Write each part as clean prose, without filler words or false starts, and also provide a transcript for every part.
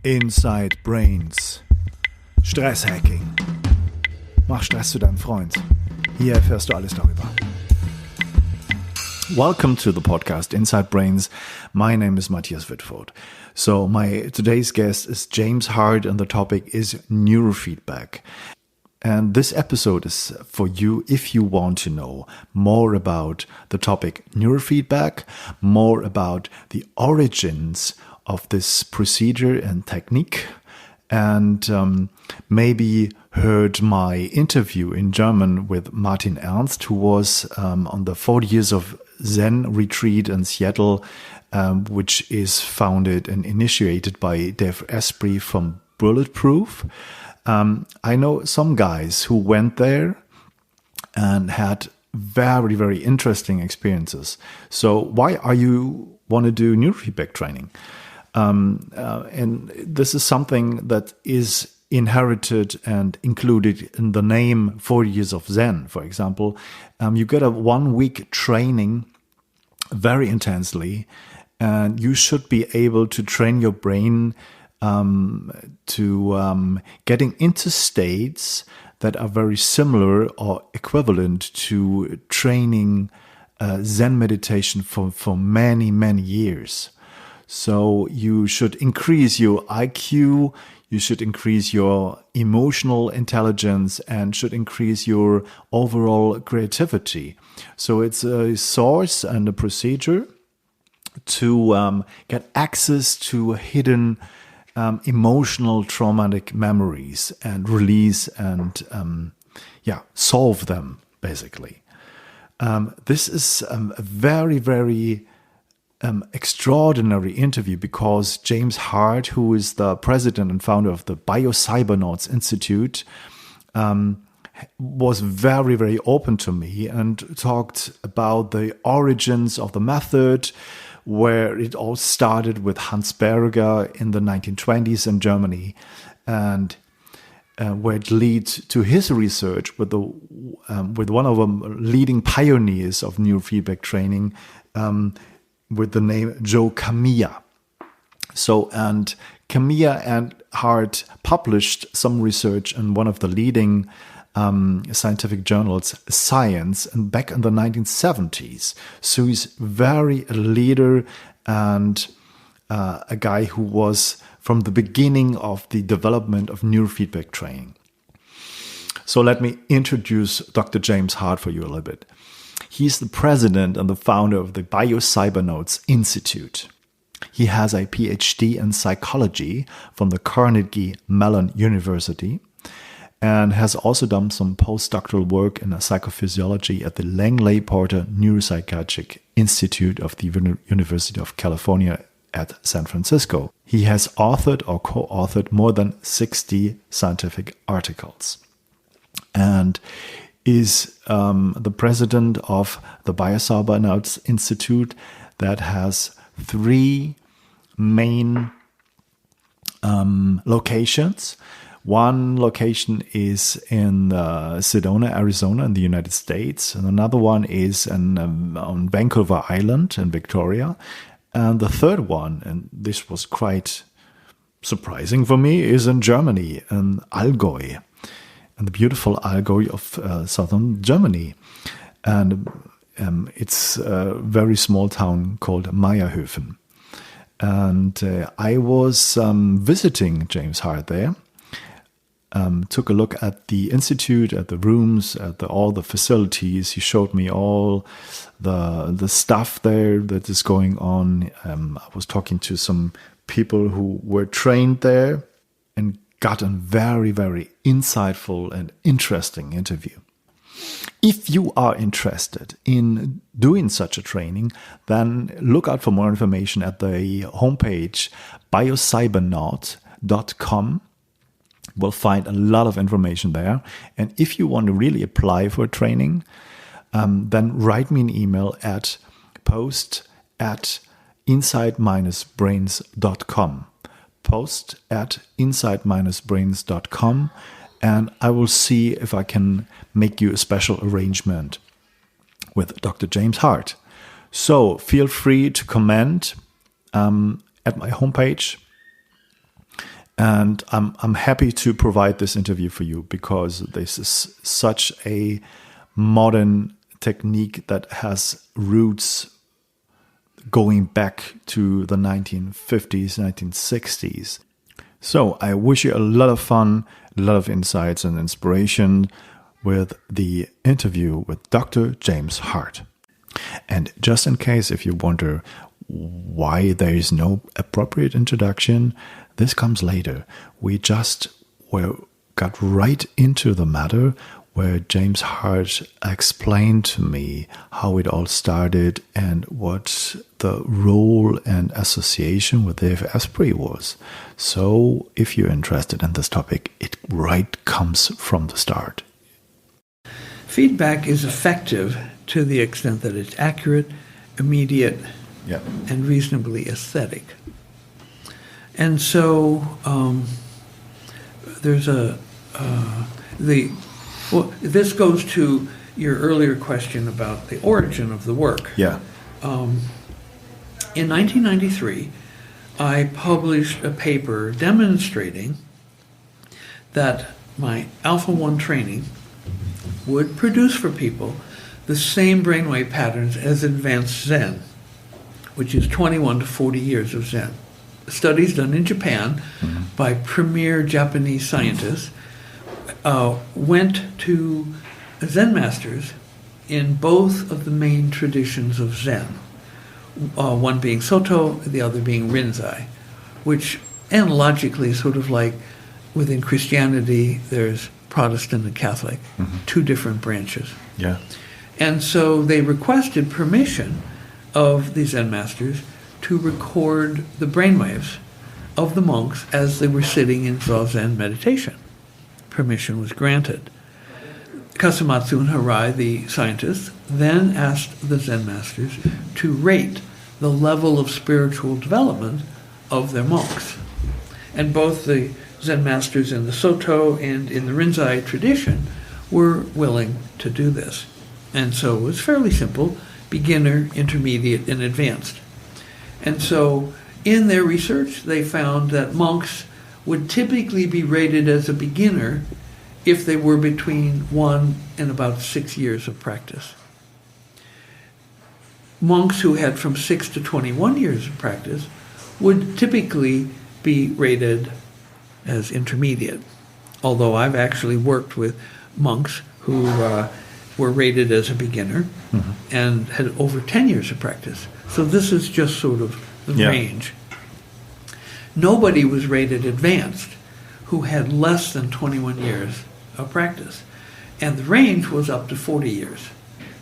Inside Brains. Stresshacking. Mach Stress zu deinem Freund. Hier erfährst du alles darüber. Welcome to the podcast Inside Brains. My name is Matthias Wittfurt. So today's guest is James Hardt and the topic is neurofeedback. And this episode is for you if you want to know more about the topic neurofeedback, more about the origins of this procedure and technique, and maybe heard my interview in German with Martin Ernst, who was on the 40 Years of Zen retreat in Seattle, which is founded and initiated by Dave Asprey from Bullettproof. I know some guys who went there and had very, very interesting experiences. So why are you want to do neurofeedback training? And this is something that is inherited and included in the name 40 Years of Zen, for example. You get a 1 week training very intensely, and you should be able to train your brain to getting into states that are very similar or equivalent to training Zen meditation for many, many years. So you should increase your IQ, you should increase your emotional intelligence, and should increase your overall creativity. So it's a source and a procedure to get access to hidden emotional traumatic memories and release and solve them, basically. This is a very, very extraordinary interview because James Hardt, who is the president and founder of the Biocybernaut Institute, was very, very open to me and talked about the origins of the method, where it all started with Hans Berger in the 1920s in Germany, and where it leads to his research with one of the leading pioneers of neurofeedback training, with the name Joe Kamiya. So, and Kamiya and Hardt published some research in one of the leading scientific journals, Science, and back in the 1970s. So he's very a leader and a guy who was from the beginning of the development of neurofeedback training. So let me introduce Dr. James Hardt for you a little bit. He's the president and the founder of the Biocybernaut Institute. He has a PhD in psychology from the Carnegie Mellon University and has also done some postdoctoral work in psychophysiology at the Langley Porter Neuropsychiatric Institute of the University of California at San Francisco. He has authored or co-authored more than 60 scientific articles and is the president of the Biocybernaut Institute that has 3 main locations. One location is in Sedona, Arizona in the United States, and another one is on Vancouver Island in Victoria. And the third one, and this was quite surprising for me, is in Germany, in Allgäu. And the beautiful Allgäu of southern Germany. And it's a very small town called Meierhofen. And I was visiting James Hardt there, took a look at the institute, at the rooms, at all the facilities. He showed me all the stuff there that is going on. I was talking to some people who were trained there and got a very, very insightful and interesting interview. If you are interested in doing such a training, then look out for more information at the homepage biocybernaut.com. We'll find a lot of information there. And if you want to really apply for a training, then write me an email at post@inside-brains.com. post@inside-brains.com, and I will see if I can make you a special arrangement with Dr. James Hardt. So feel free to comment at my homepage And I'm happy to provide this interview for you because this is such a modern technique that has roots going back to the 1950s, 1960s. So I wish you a lot of fun, a lot of insights and inspiration with the interview with Dr. James Hardt. And just in case if you wonder why there is no appropriate introduction, this comes later. We just got right into the matter where James Hardt explained to me how it all started and what the role and association with Dave Asprey was. So if you're interested in this topic, it right comes from the start. Feedback is effective to the extent that it's accurate, immediate, and reasonably aesthetic. And so this goes to your earlier question about the origin of the work. Yeah. In 1993, I published a paper demonstrating that my Alpha 1 training would produce for people the same brainwave patterns as advanced Zen, which is 21 to 40 years of Zen. Studies done in Japan by premier Japanese scientists went to Zen masters in both of the main traditions of Zen, one being Soto, the other being Rinzai, which analogically is sort of like within Christianity there's Protestant and Catholic, two different branches. Yeah. And so they requested permission of the Zen masters to record the brainwaves of the monks as they were sitting in Zazen meditation. Permission was granted. Kasamatsu and Harai, the scientists, then asked the Zen masters to rate the level of spiritual development of their monks. And both the Zen masters in the Soto and in the Rinzai tradition were willing to do this. And so it was fairly simple: beginner, intermediate, and advanced. And so in their research, they found that monks would typically be rated as a beginner if they were between 1 and about 6 years of practice. Monks who had from 6 to 21 years of practice would typically be rated as intermediate, although I've actually worked with monks who were rated as a beginner and had over 10 years of practice. So this is just sort of the range. Nobody was rated advanced who had less than 21 years of practice. And the range was up to 40 years.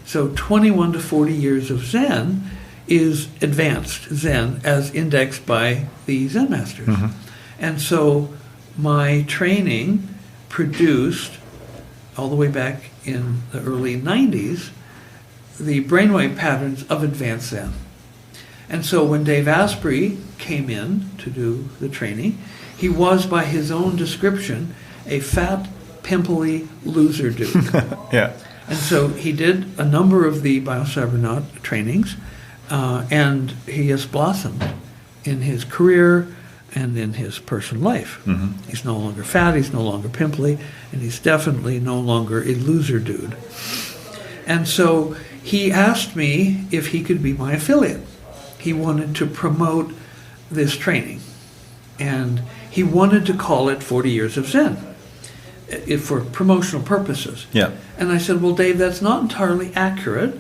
So 21 to 40 years of Zen is advanced Zen as indexed by the Zen masters. And so my training produced, all the way back in the early 90s, the brainwave patterns of advanced Zen. And so when Dave Asprey came in to do the training, he was, by his own description, a fat, pimply loser dude. And so he did a number of the Biocybernaut trainings, and he has blossomed in his career and in his personal life. He's no longer fat, he's no longer pimply, and he's definitely no longer a loser dude. And so he asked me if he could be my affiliate. He wanted to promote this training, and he wanted to call it 40 Years of Zen for promotional purposes. And I said, well, Dave, that's not entirely accurate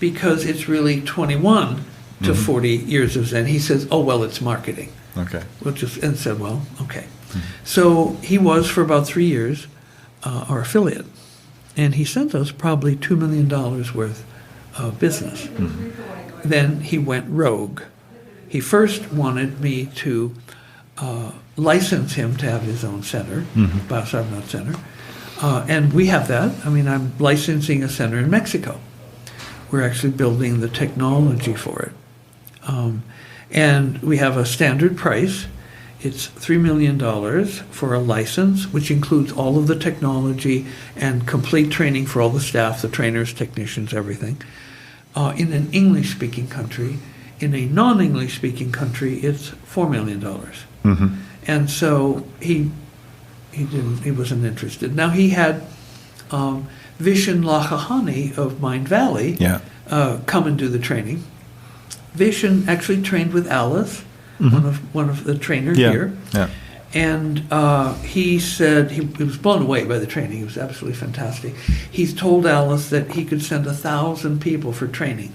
because it's really 21 to 40 years of Zen. He says, oh, well, it's marketing. And said, well, okay. So he was, for about 3 years, our affiliate. And he sent us probably $2 million worth of business. Then he went rogue. He first wanted me to license him to have his own center, Biocybernaut Center. And we have that. I mean, I'm licensing a center in Mexico. We're actually building the technology for it. And we have a standard price. It's $3 million for a license, which includes all of the technology and complete training for all the staff, the trainers, technicians, everything, in an English-speaking country in a non-English speaking country, it's $4 million. Mm-hmm. And so he wasn't interested. Now he had Vishen Lakhiani of Mindvalley come and do the training. Vishen actually trained with Alice, one of the trainers here. Yeah. And he said he was blown away by the training. It was absolutely fantastic. He's told Alice that he could send 1,000 people for training.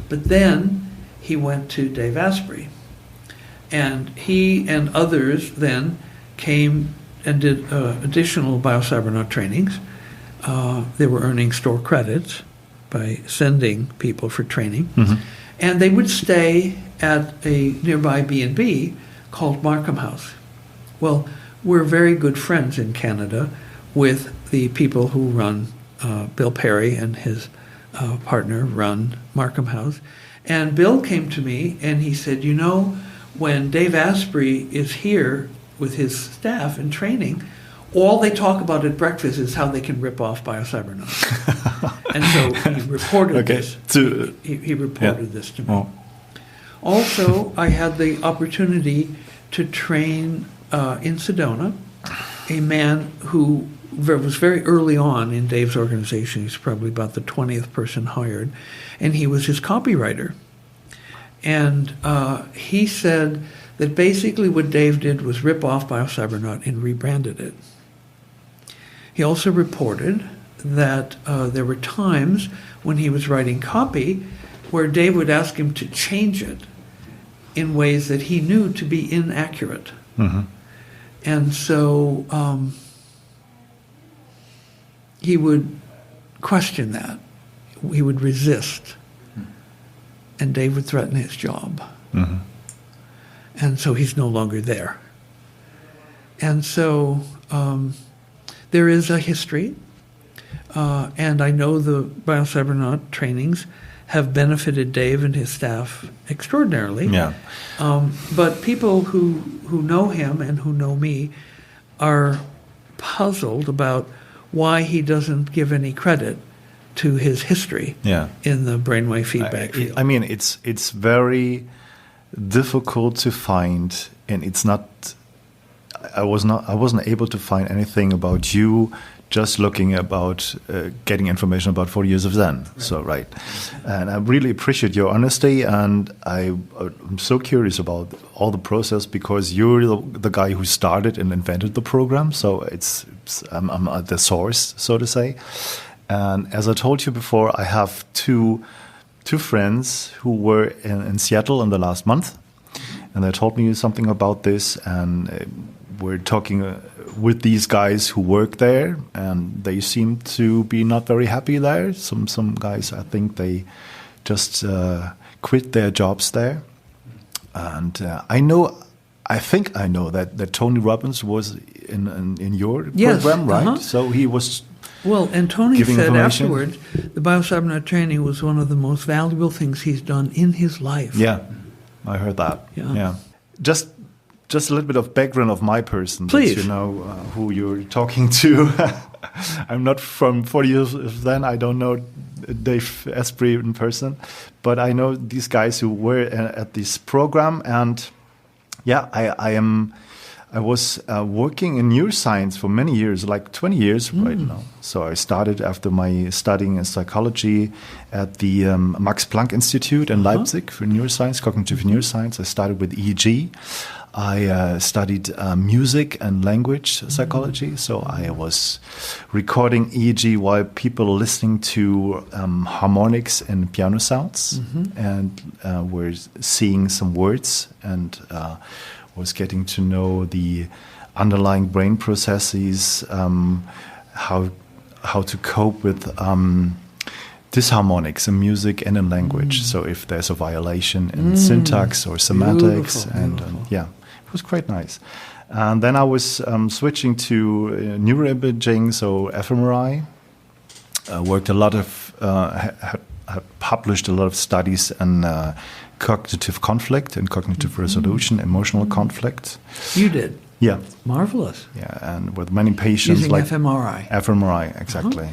But then he went to Dave Asprey. And he and others then came and did additional Biocybernaut trainings. They were earning store credits by sending people for training. Mm-hmm. And they would stay at a nearby B&B called Markham House. Well, we're very good friends in Canada with the people who run, Bill Perry and his partner run Markham House. And Bill came to me and he said, you know, when Dave Asprey is here with his staff in training, all they talk about at breakfast is how they can rip off Biocybernaut. And so he reported this. He reported this to me. Oh. Also, I had the opportunity to train in Sedona a man who was very early on in Dave's organization. He's probably about the 20th person hired, and he was his copywriter. And he said that basically what Dave did was rip off Biocybernaut and rebranded it. He also reported that there were times when he was writing copy where Dave would ask him to change it in ways that he knew to be inaccurate. Mm-hmm. And so he would question that. He would resist. And Dave would threaten his job. Mm-hmm. And so he's no longer there. And so there is a history. And I know the Biocybernaut trainings have benefited Dave and his staff extraordinarily. Yeah. But people who know him and who know me are puzzled about why he doesn't give any credit to his history in the brainwave feedback field. I mean, it's very difficult to find, and it's not. I wasn't able to find anything about you. Just looking about getting information about 40 years of Zen. Right. So, right. And I really appreciate your honesty, and I'm so curious about all the process because you're the guy who started and invented the program. So I'm at the source, so to say. And as I told you before, I have two friends who were in Seattle in the last month, and they told me something about this, and we're talking with these guys who work there, and they seem to be not very happy there. Some guys, I think they just quit their jobs there. And I think I know that Tony Robbins was in your program, right? Uh-huh. So he was. Well, and Tony said afterwards, the Biocybernaut training was one of the most valuable things he's done in his life. Yeah, I heard that. Yeah. Just a little bit of background of my person. Please. That you know who you're talking to. I'm not from 40 years then. I don't know Dave Asprey in person. But I know these guys who were at this program. And yeah, I was working in neuroscience for many years, like 20 years right now. So I started after my studying in psychology at the Max Planck Institute in Leipzig for neuroscience, cognitive neuroscience. I started with EEG. I studied music and language psychology, so I was recording EEG while people listening to harmonics and piano sounds, and were seeing some words, and was getting to know the underlying brain processes, how to cope with disharmonics in music and in language. So if there's a violation in syntax or semantics, beautiful. It was quite nice. And then I was switching to neuroimaging, so fMRI. Worked a lot of, had published a lot of studies on cognitive conflict and cognitive resolution, emotional conflict. You did? Yeah. Marvelous. Yeah, and with many patients. Using like fMRI. fMRI, exactly.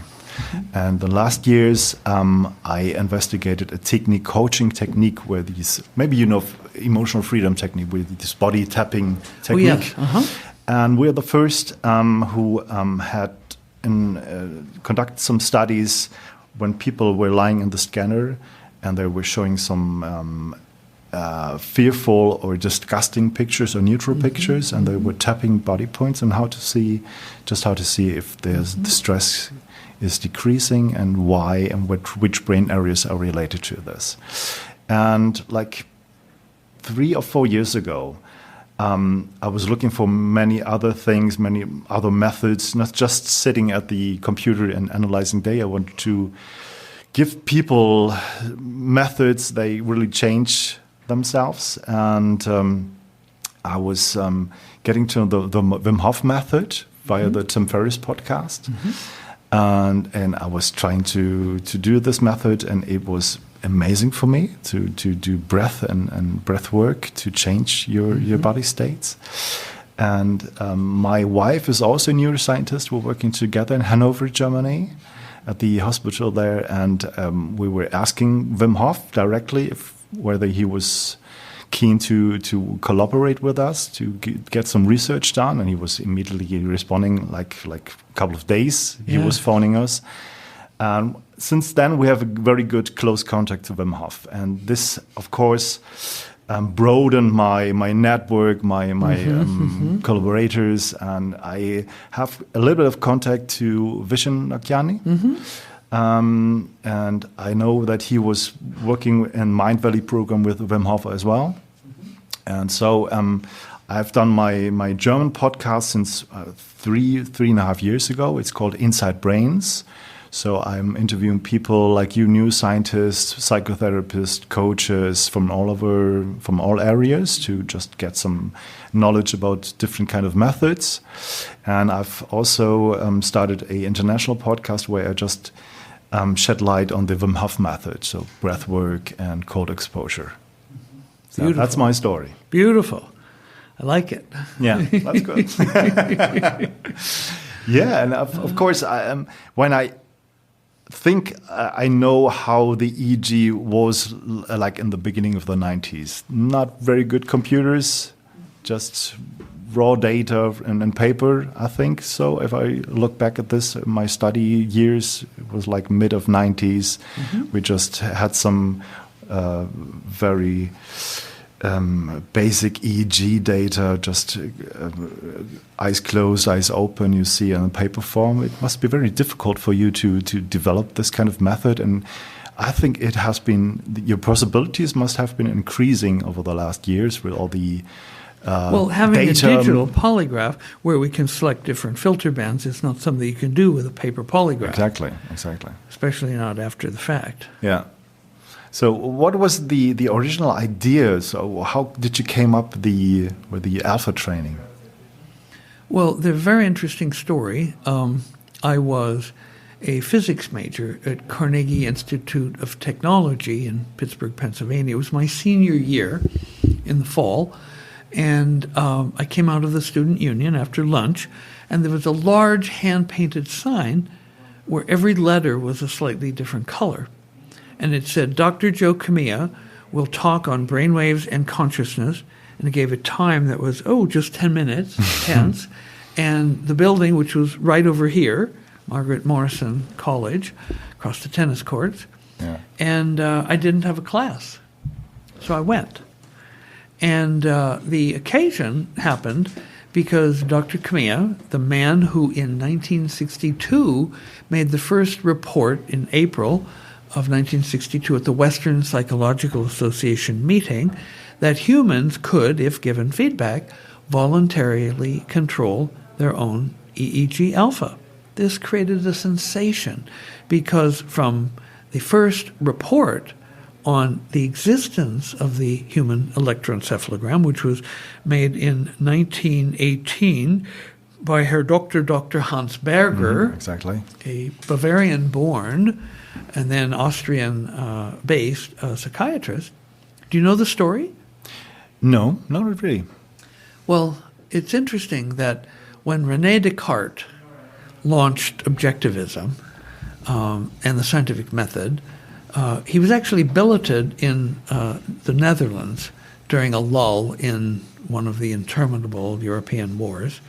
And the last years, I investigated a coaching technique where these, maybe you know, emotional freedom technique, with this body tapping technique. And we're the first who had conducted some studies when people were lying in the scanner and they were showing some fearful or disgusting pictures or neutral pictures, and they were tapping body points and how to see if there's the stress is decreasing and why, and which brain areas are related to this. And like 3 or 4 years ago, I was looking for many other things, many other methods, not just sitting at the computer and analyzing data. I wanted to give people methods they really change themselves. And I was getting to the Wim Hof method via the Tim Ferriss podcast. And I was trying to do this method, and it was amazing for me to do breath and breath work to change your body states. And my wife is also a neuroscientist. We're working together in Hanover, Germany, at the hospital there. And we were asking Wim Hof directly whether he was keen to collaborate with us to get some research done. And he was immediately responding like a couple of days. He was phoning us. Since then, we have a very good close contact to Wim Hof, and this, of course, broadened my network, my collaborators, and I have a little bit of contact to Vishen Lakhiani, and I know that he was working in Mindvalley program with Wim Hof as well, and so I've done my German podcast since 3.5 years ago. It's called Inside Brains. So I'm interviewing people like you, neuroscientists, psychotherapists, coaches from all areas to just get some knowledge about different kind of methods. And I've also started an international podcast where I just shed light on the Wim Hof method, so breath work and cold exposure. So that's my story. Beautiful. I like it. Yeah, that's good. Yeah, and of course, when I think I know how the EEG was like in the beginning of the 90s. Not very good computers, just raw data and paper, I think. So if I look back at this, my study years, it was like mid of 90s. We just had some very basic EEG data, just eyes closed, eyes open, you see in paper form. It must be very difficult for you to develop this kind of method. And I think it has been, your possibilities must have been increasing over the last years with all the having data. A digital polygraph where we can select different filter bands is not something you can do with a paper polygraph. Exactly. Especially not after the fact. Yeah. So what was the original idea? So how did you came up with the alpha training? Well, the very interesting story. I was a physics major at Carnegie Institute of Technology in Pittsburgh, Pennsylvania. It was my senior year in the fall, and I came out of the student union after lunch, and there was a large hand-painted sign where every letter was a slightly different color. And it said, Dr. Joe Kamiya will talk on brainwaves and consciousness. And it gave a time that was, just 10 minutes, hence. And the building, which was right over here, Margaret Morrison College, across the tennis courts. Yeah. And I didn't have a class. So I went. And the occasion happened because Dr. Kamiya, the man who in 1962 made the first report in April of 1962 at the Western Psychological Association meeting, that humans could, if given feedback, voluntarily control their own EEG alpha. This created a sensation because from the first report on the existence of the human electroencephalogram, which was made in 1918 by Herr Dr. Hans Berger, exactly, a Bavarian-born and then Austrian-based psychiatrist. Do you know the story? No, not really. Well, it's interesting that when René Descartes launched objectivism, and the scientific method. He was actually billeted in the Netherlands during a lull in one of the interminable European wars.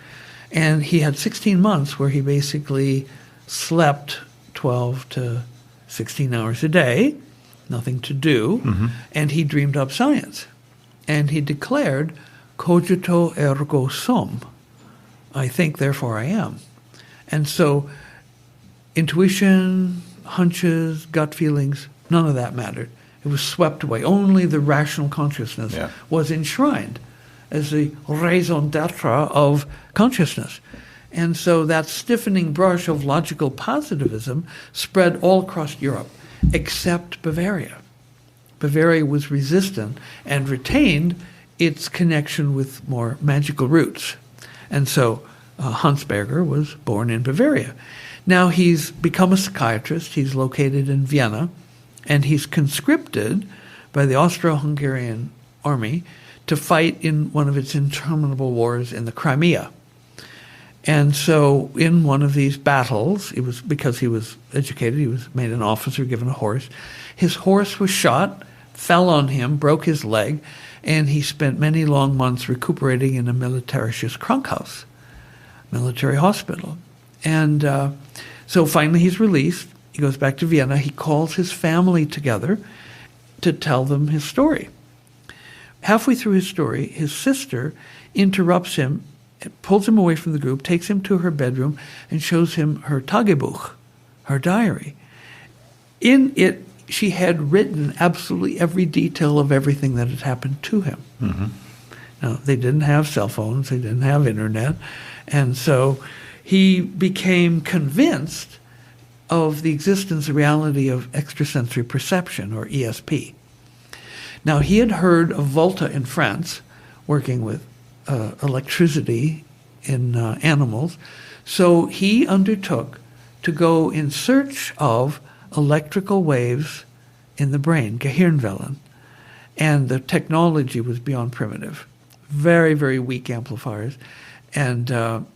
And he had 16 months where he basically slept 12 to 16 hours a day, nothing to do, and he dreamed up science. And he declared, cogito ergo sum, I think, therefore I am. And so intuition, hunches, gut feelings, none of that mattered. It was swept away. Only the rational consciousness was enshrined as the raison d'etre of consciousness. And so that stiffening brush of logical positivism spread all across Europe, except Bavaria. Bavaria was resistant and retained its connection with more magical roots. And so Hansberger was born in Bavaria. Now he's become a psychiatrist. He's located in Vienna, and he's conscripted by the Austro-Hungarian army to fight in one of its interminable wars in the Crimea. And so in one of these battles, it was because he was educated, he was made an officer, given a horse. His horse was shot, fell on him, broke his leg, and he spent many long months recuperating in a militärisches Krankhaus, military hospital. And so finally he's released. He goes back to Vienna. He calls his family together to tell them his story. Halfway through his story, his sister interrupts him, pulls him away from the group, takes him to her bedroom, and shows him her Tagebuch, her diary. In it, she had written absolutely every detail of everything that had happened to him. Now, they didn't have cell phones, they didn't have internet, and so he became convinced of the existence, the reality of extrasensory perception, or ESP. Now, he had heard of Volta in France, working with electricity in animals, so he undertook to go in search of electrical waves in the brain, Gehirnwellen, and the technology was beyond primitive. Very, very weak amplifiers. And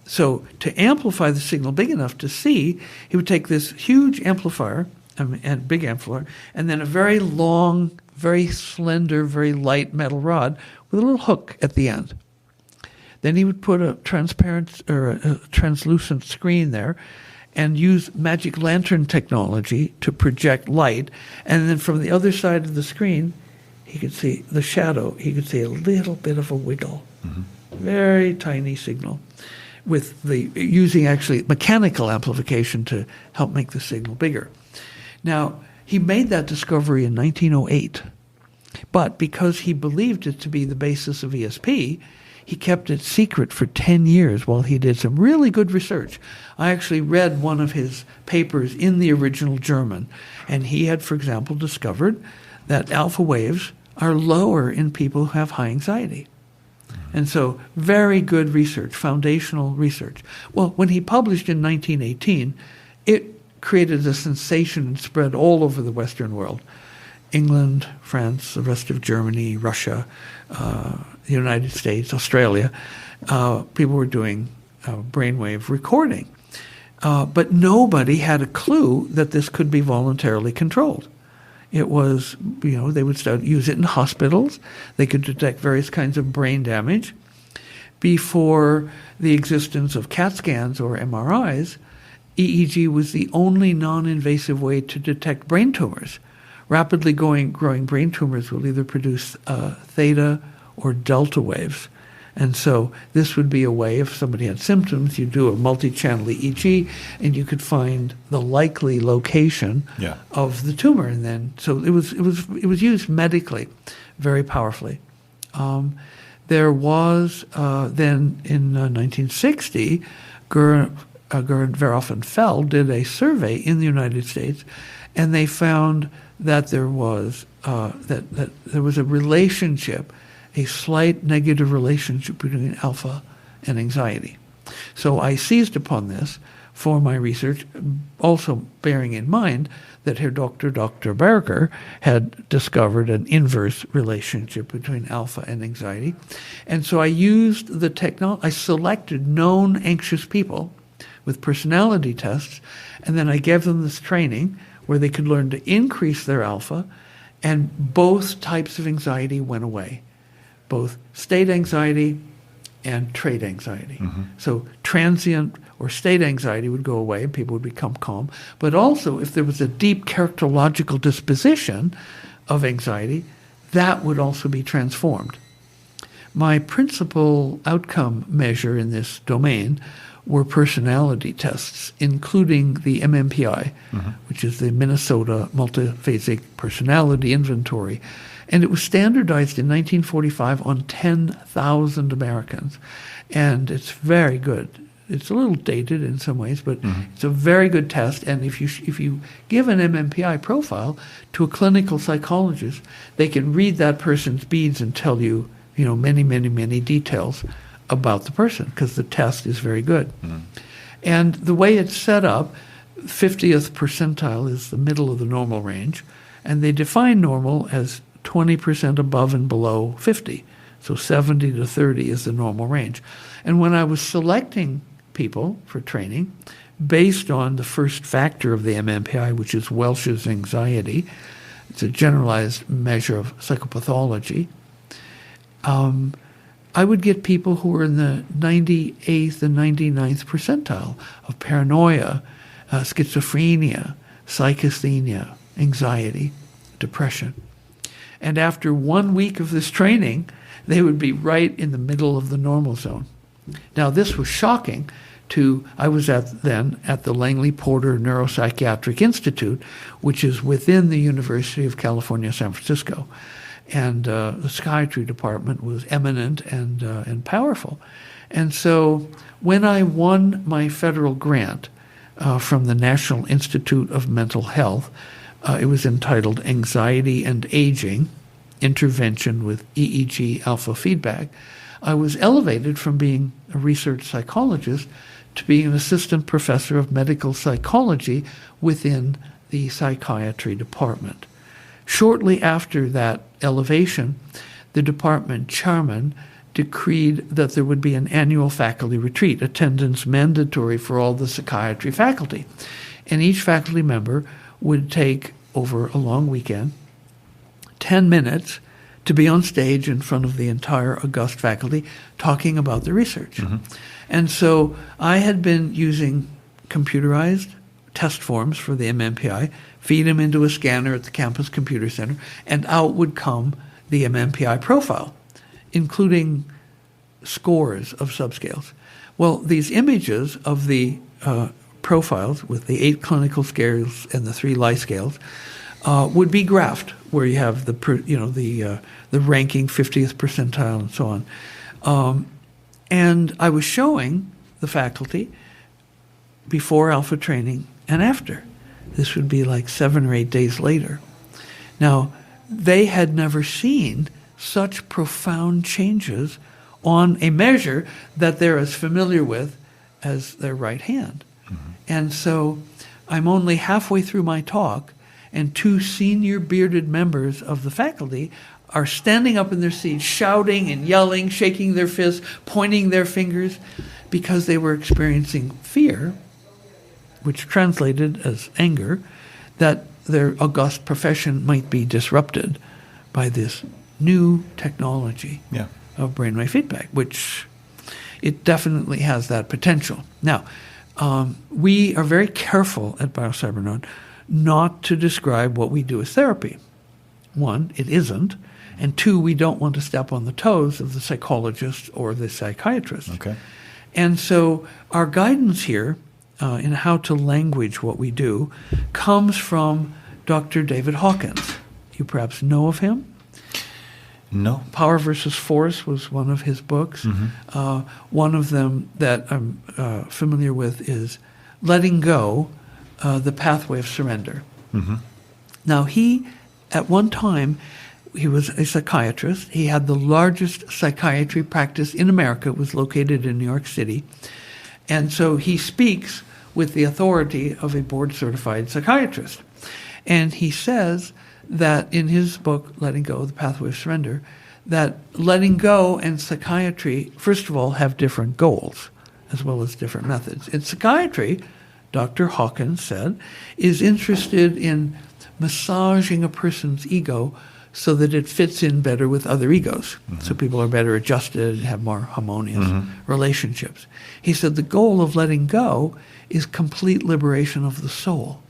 so to amplify the signal big enough to see, he would take this huge amplifier, and big amplifier, and then a very long, very slender, very light metal rod with a little hook at the end. Then he would put a transparent or a translucent screen there and use magic lantern technology to project light. And then from the other side of the screen, he could see the shadow. He could see a little bit of a wiggle. Very tiny signal, with the using actually mechanical amplification to help make the signal bigger. Now, he made that discovery in 1908, but because he believed it to be the basis of ESP, he kept it secret for 10 years while he did some really good research. I actually read one of his papers in the original German, and he had, for example, discovered that alpha waves are lower in people who have high anxiety. And so very good research, foundational research. Well, when he published in 1918, it created a sensation and spread all over the Western world. England, France, the rest of Germany, Russia, the United States, Australia. People were doing brainwave recording. But nobody had a clue that this could be voluntarily controlled. It was, they would use it in hospitals. They could detect various kinds of brain damage. Before the existence of CAT scans or MRIs, EEG was the only non-invasive way to detect brain tumors. Rapidly growing brain tumors will either produce theta or delta waves. And so this would be a way, if somebody had symptoms, you do a multi-channel EEG, and you could find the likely location of the tumor. And then, so it was used medically, very powerfully. There was then in 1960, Gerd Verhoff and Feld did a survey in the United States, and they found that there was that there was a relationship, a slight negative relationship between alpha and anxiety. So I seized upon this for my research, also bearing in mind that Herr Dr. Berger had discovered an inverse relationship between alpha and anxiety. And so I used the technology, I selected known anxious people with personality tests, and then I gave them this training where they could learn to increase their alpha, and both types of anxiety went away, both state anxiety and trait anxiety. Mm-hmm. So transient or state anxiety would go away and people would become calm. But also, if there was a deep characterological disposition of anxiety, that would also be transformed. My principal outcome measure in this domain were personality tests, including the MMPI, Mm-hmm. which is the Minnesota Multiphasic Personality Inventory. And it was standardized in 1945 on 10,000 Americans. And it's very good. It's a little dated in some ways, but it's a very good test. And if you give an MMPI profile to a clinical psychologist, they can read that person's beads and tell you, many, many, many details about the person, because the test is very good. And the way it's set up, 50th percentile is the middle of the normal range, and they define normal as 20% above and below 50. So 70 to 30 is the normal range. And when I was selecting people for training, based on the first factor of the MMPI, which is Welch's anxiety, it's a generalized measure of psychopathology, I would get people who were in the 98th and 99th percentile of paranoia, schizophrenia, psychasthenia, anxiety, depression. And after 1 week of this training, they would be right in the middle of the normal zone. Now, this was shocking I was then at the Langley Porter Neuropsychiatric Institute, which is within the University of California, San Francisco. And the psychiatry department was eminent and powerful. And so when I won my federal grant from the National Institute of Mental Health, it was entitled Anxiety and Aging, Intervention with EEG Alpha Feedback. I was elevated from being a research psychologist to being an assistant professor of medical psychology within the psychiatry department. Shortly after that elevation, the department chairman decreed that there would be an annual faculty retreat, attendance mandatory for all the psychiatry faculty. And each faculty member would take, over a long weekend, 10 minutes to be on stage in front of the entire august faculty talking about the research. Mm-hmm. And so I had been using computerized test forms for the MMPI, feed them into a scanner at the campus computer center, and out would come the MMPI profile, including scores of subscales. Well, these images of the profiles with the 8 clinical scales and the 3 life scales would be graphed, where you have the ranking 50th percentile and so on. And I was showing the faculty before alpha training and after. This would be like 7 or 8 days later. Now, they had never seen such profound changes on a measure that they're as familiar with as their right hand. Mm-hmm. And so I'm only halfway through my talk, and 2 senior bearded members of the faculty are standing up in their seats, shouting and yelling, shaking their fists, pointing their fingers, because they were experiencing fear, which translated as anger, that their august profession might be disrupted by this new technology of brainwave feedback, which it definitely has that potential. Now, we are very careful at Biocybernaut not to describe what we do as therapy. 1, it isn't. And 2, we don't want to step on the toes of the psychologist or the psychiatrist. Okay. And so our guidance here in how to language what we do comes from Dr. David Hawkins. You perhaps know of him? No. Power versus Force was one of his books. Mm-hmm. One of them that I'm familiar with is Letting Go, The Pathway of Surrender. Mm-hmm. Now, he, at one time, he was a psychiatrist. He had the largest psychiatry practice in America. It was located in New York City. And so he speaks with the authority of a board-certified psychiatrist. And he says that in his book, Letting Go, The Pathway of Surrender, that letting go and psychiatry, first of all, have different goals. as well as different methods. In psychiatry, Dr. Hawkins said, is interested in massaging a person's ego so that it fits in better with other egos. So people are better adjusted, have more harmonious relationships. He said the goal of letting go is complete liberation of the soul.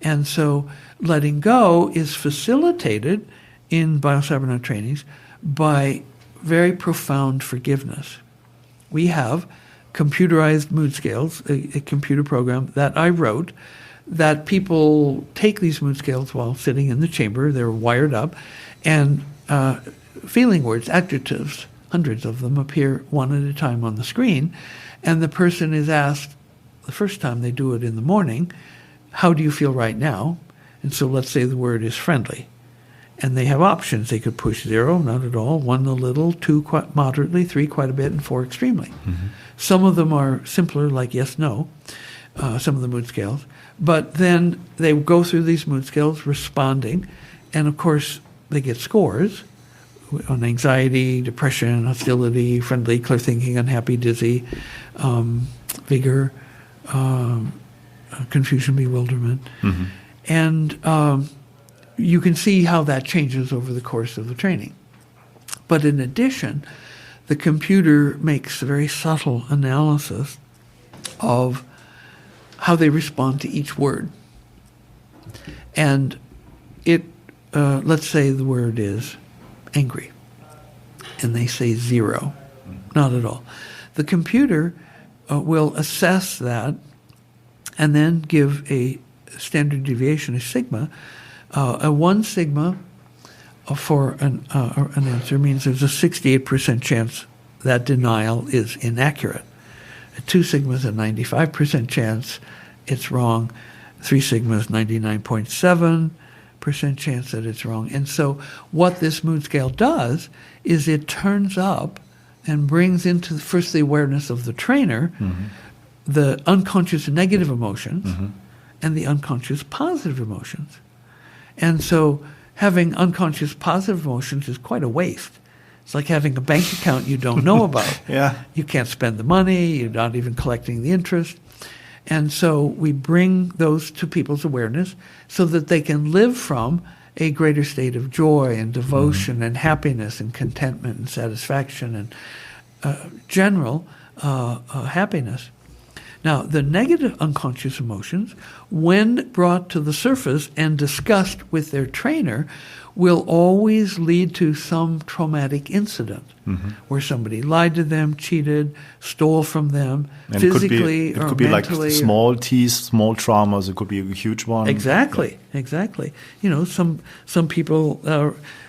And so letting go is facilitated in Biocybernaut trainings by very profound forgiveness. We have computerized mood scales, a computer program that I wrote, that people take these mood scales while sitting in the chamber. They're wired up, and feeling words, adjectives, hundreds of them appear one at a time on the screen, and the person is asked, the first time they do it in the morning, how do you feel right now? And so let's say the word is friendly. And they have options. They could push 0, not at all, 1 a little, 2 quite moderately, 3 quite a bit, and 4 extremely. Some of them are simpler, like yes, no, some of the mood scales. But then they go through these mood scales responding, and of course they get scores on anxiety, depression, hostility, friendly, clear thinking, unhappy, dizzy, vigor, confusion, bewilderment. And you can see how that changes over the course of the training. But in addition, the computer makes a very subtle analysis of how they respond to each word. And it, let's say the word is angry, and they say 0, not at all. The computer will assess that and then give a standard deviation, a sigma. A 1 sigma for an answer means there's a 68% chance that denial is inaccurate. A 2 sigma is a 95% chance it's wrong. 3 sigma is 99.7% chance that it's wrong. And so what this mood scale does is it turns up and brings into first the awareness of the trainer the unconscious negative emotions and the unconscious positive emotions. And so having unconscious positive emotions is quite a waste. It's like having a bank account you don't know about. You can't spend the money, you're not even collecting the interest. And so we bring those to people's awareness so that they can live from a greater state of joy and devotion and happiness and contentment and satisfaction and general happiness. Now, the negative unconscious emotions, when brought to the surface and discussed with their trainer, will always lead to some traumatic incident where somebody lied to them, cheated, stole from them, and physically it or could be mentally. Like small T's, small traumas. It could be a huge one. Exactly. You know, some people,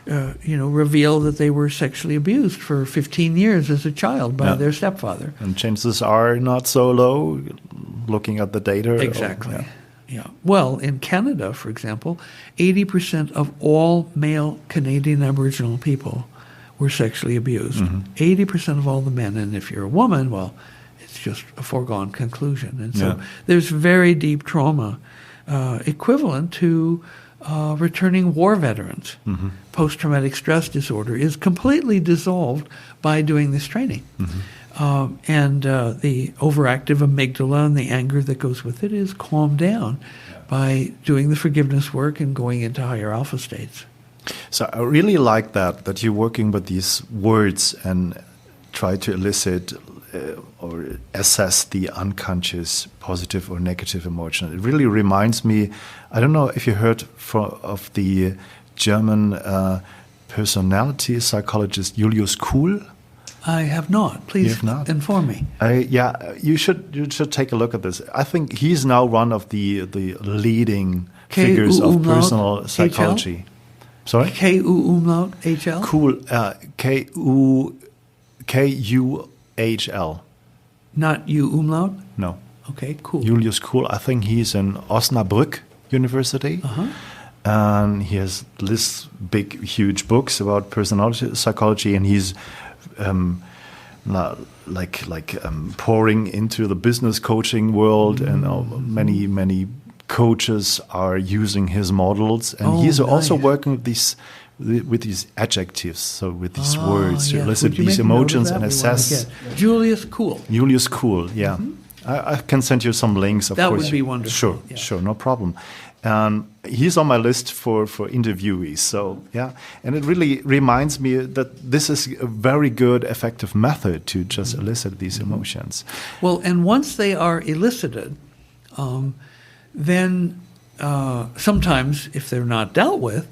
reveal that they were sexually abused for 15 years as a child by their stepfather. And chances are not so low, looking at the data. Exactly. Well, in Canada, for example, 80% of all male Canadian Aboriginal people were sexually abused. 80% of all the men. And if you're a woman, well, it's just a foregone conclusion. And so there's very deep trauma equivalent to returning war veterans. Post-traumatic stress disorder is completely dissolved by doing this training. And the overactive amygdala and the anger that goes with it is calmed down by doing the forgiveness work and going into higher alpha states. So I really like that you're working with these words and try to elicit or assess the unconscious positive or negative emotion. It really reminds me, I don't know if you heard of the German personality psychologist Julius Kuhl. I have not. Please inform me. You should take a look at this. I think he's now one of the leading figures of personal psychology. HL? Sorry? K-U-umlaut H-L? Cool. K-U-H-L. Not U-umlaut? No. Okay, cool. Julius Kuhl. I think he's in Osnabrück University. And he has this big, huge books about personality psychology, and he's pouring into the business coaching world, and many coaches are using his models, and he's also working with these with these adjectives, so with these words, to yes. elicit Would you these make a note of emotions that? and We wanna assess. get Julius Cool. Julius Cool, yeah. I can send you some links, of That course. would be wonderful. Sure, Yeah. sure, no problem. He's on my list for interviewees, so yeah. And it really reminds me that this is a very good, effective method to just elicit these emotions. Well, and once they are elicited, then sometimes if they're not dealt with,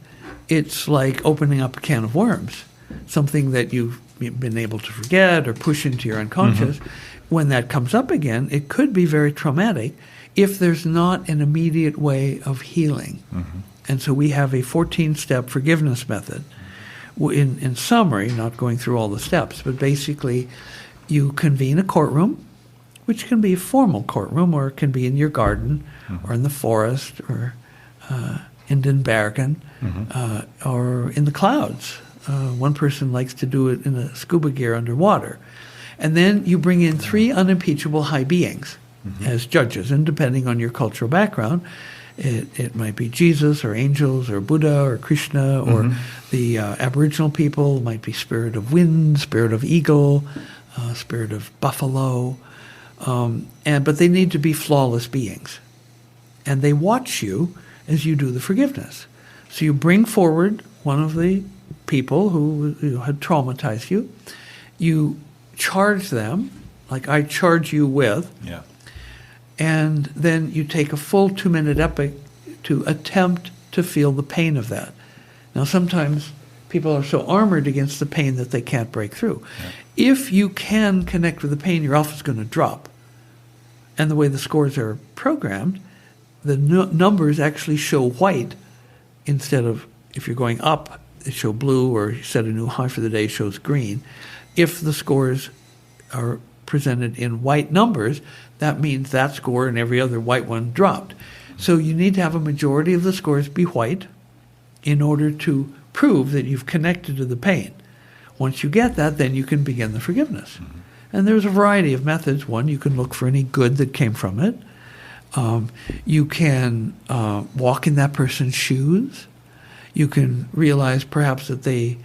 it's like opening up a can of worms, something that you've been able to forget or push into your unconscious. When that comes up again, it could be very traumatic if there's not an immediate way of healing. And so we have a 14-step forgiveness method. In summary, not going through all the steps, but basically you convene a courtroom, which can be a formal courtroom, or it can be in your garden, or in the forest, or in Den Bergen, or in the clouds. One person likes to do it in a scuba gear underwater. And then you bring in 3 unimpeachable high beings as judges, and depending on your cultural background, it might be Jesus or angels or Buddha or Krishna or the Aboriginal people. It might be spirit of wind, spirit of eagle, spirit of buffalo. But they need to be flawless beings. And they watch you as you do the forgiveness. So you bring forward one of the people who had traumatized you. You charge them, like I charge you with. Yeah. And then you take a full 2-minute epic to attempt to feel the pain of that. Now, sometimes people are so armored against the pain that they can't break through. Yeah. If you can connect with the pain, your alpha is going to drop. And the way the scores are programmed, the numbers actually show white instead of, if you're going up, it show blue, or you set a new high for the day, shows green. If the scores are presented in white numbers, that means that score and every other white one dropped. So you need to have a majority of the scores be white in order to prove that you've connected to the pain. Once you get that, then you can begin the forgiveness. And there's a variety of methods. One, you can look for any good that came from it. You can walk in that person's shoes. You can realize perhaps that they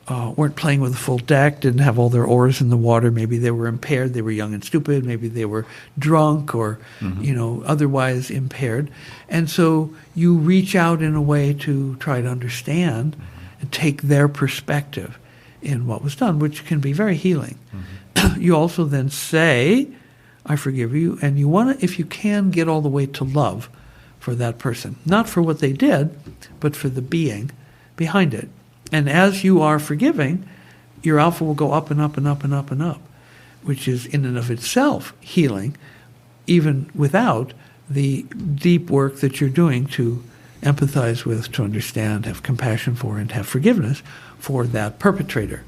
weren't playing with a full deck, didn't have all their oars in the water. Maybe they were impaired. They were young and stupid. Maybe they were drunk or, otherwise impaired. And so you reach out in a way to try to understand and take their perspective in what was done, which can be very healing. You also then say, I forgive you, and you want to, if you can, get all the way to love for that person. Not for what they did, but for the being behind it. And as you are forgiving, your alpha will go up and up and up and up and up, which is in and of itself healing, even without the deep work that you're doing to empathize with, to understand, have compassion for, and have forgiveness for that perpetrator.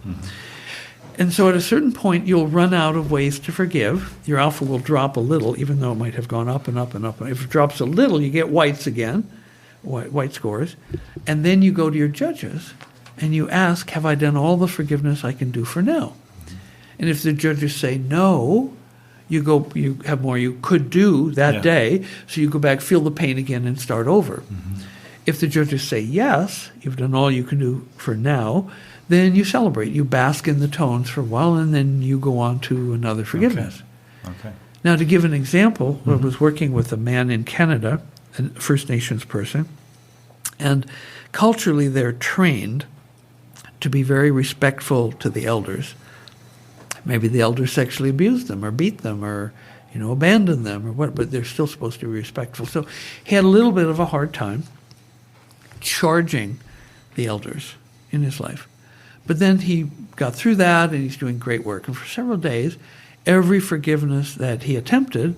And so at a certain point, you'll run out of ways to forgive. Your alpha will drop a little, even though it might have gone up and up and up. If it drops a little, you get whites again, white scores. And then you go to your judges and you ask, have I done all the forgiveness I can do for now? And if the judges say no, you have more you could do that day. So you go back, feel the pain again, and start over. If the judges say yes, you've done all you can do for now, then you celebrate. You bask in the tones for a while, and then you go on to another forgiveness. Okay. Now, to give an example, I was working with a man in Canada, a First Nations person, and culturally they're trained to be very respectful to the elders. Maybe the elders sexually abused them or beat them or, abandoned them or what, but they're still supposed to be respectful. So he had a little bit of a hard time charging the elders in his life. But then he got through that, and he's doing great work. And for several days, every forgiveness that he attempted,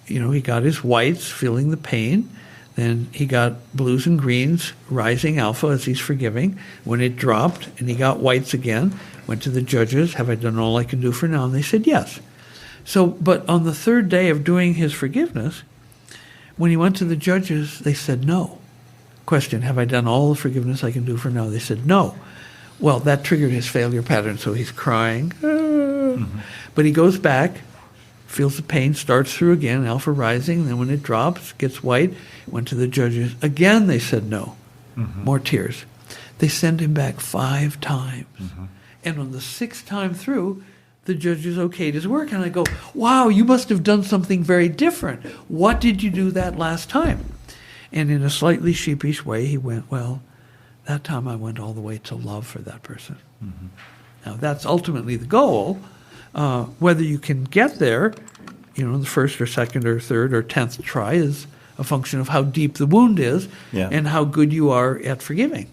he got his whites, feeling the pain. Then he got blues and greens, rising alpha as he's forgiving. When it dropped and he got whites again, went to the judges, have I done all I can do for now? And they said yes. So, but on the third day of doing his forgiveness, when he went to the judges, they said no. Question, have I done all the forgiveness I can do for now? They said no. Well, that triggered his failure pattern, so he's crying. But he goes back, feels the pain, starts through again, alpha rising, and then when it drops, gets white, went to the judges. Again, they said no. More tears. They send him back 5 times. And on the 6th time through, the judges okayed his work. And I go, wow, you must have done something very different. What did you do that last time? And in a slightly sheepish way, he went, well, that time I went all the way to love for that person. Now, that's ultimately the goal. Whether you can get there, the first or second or third or 10th try is a function of how deep the wound is and how good you are at forgiving.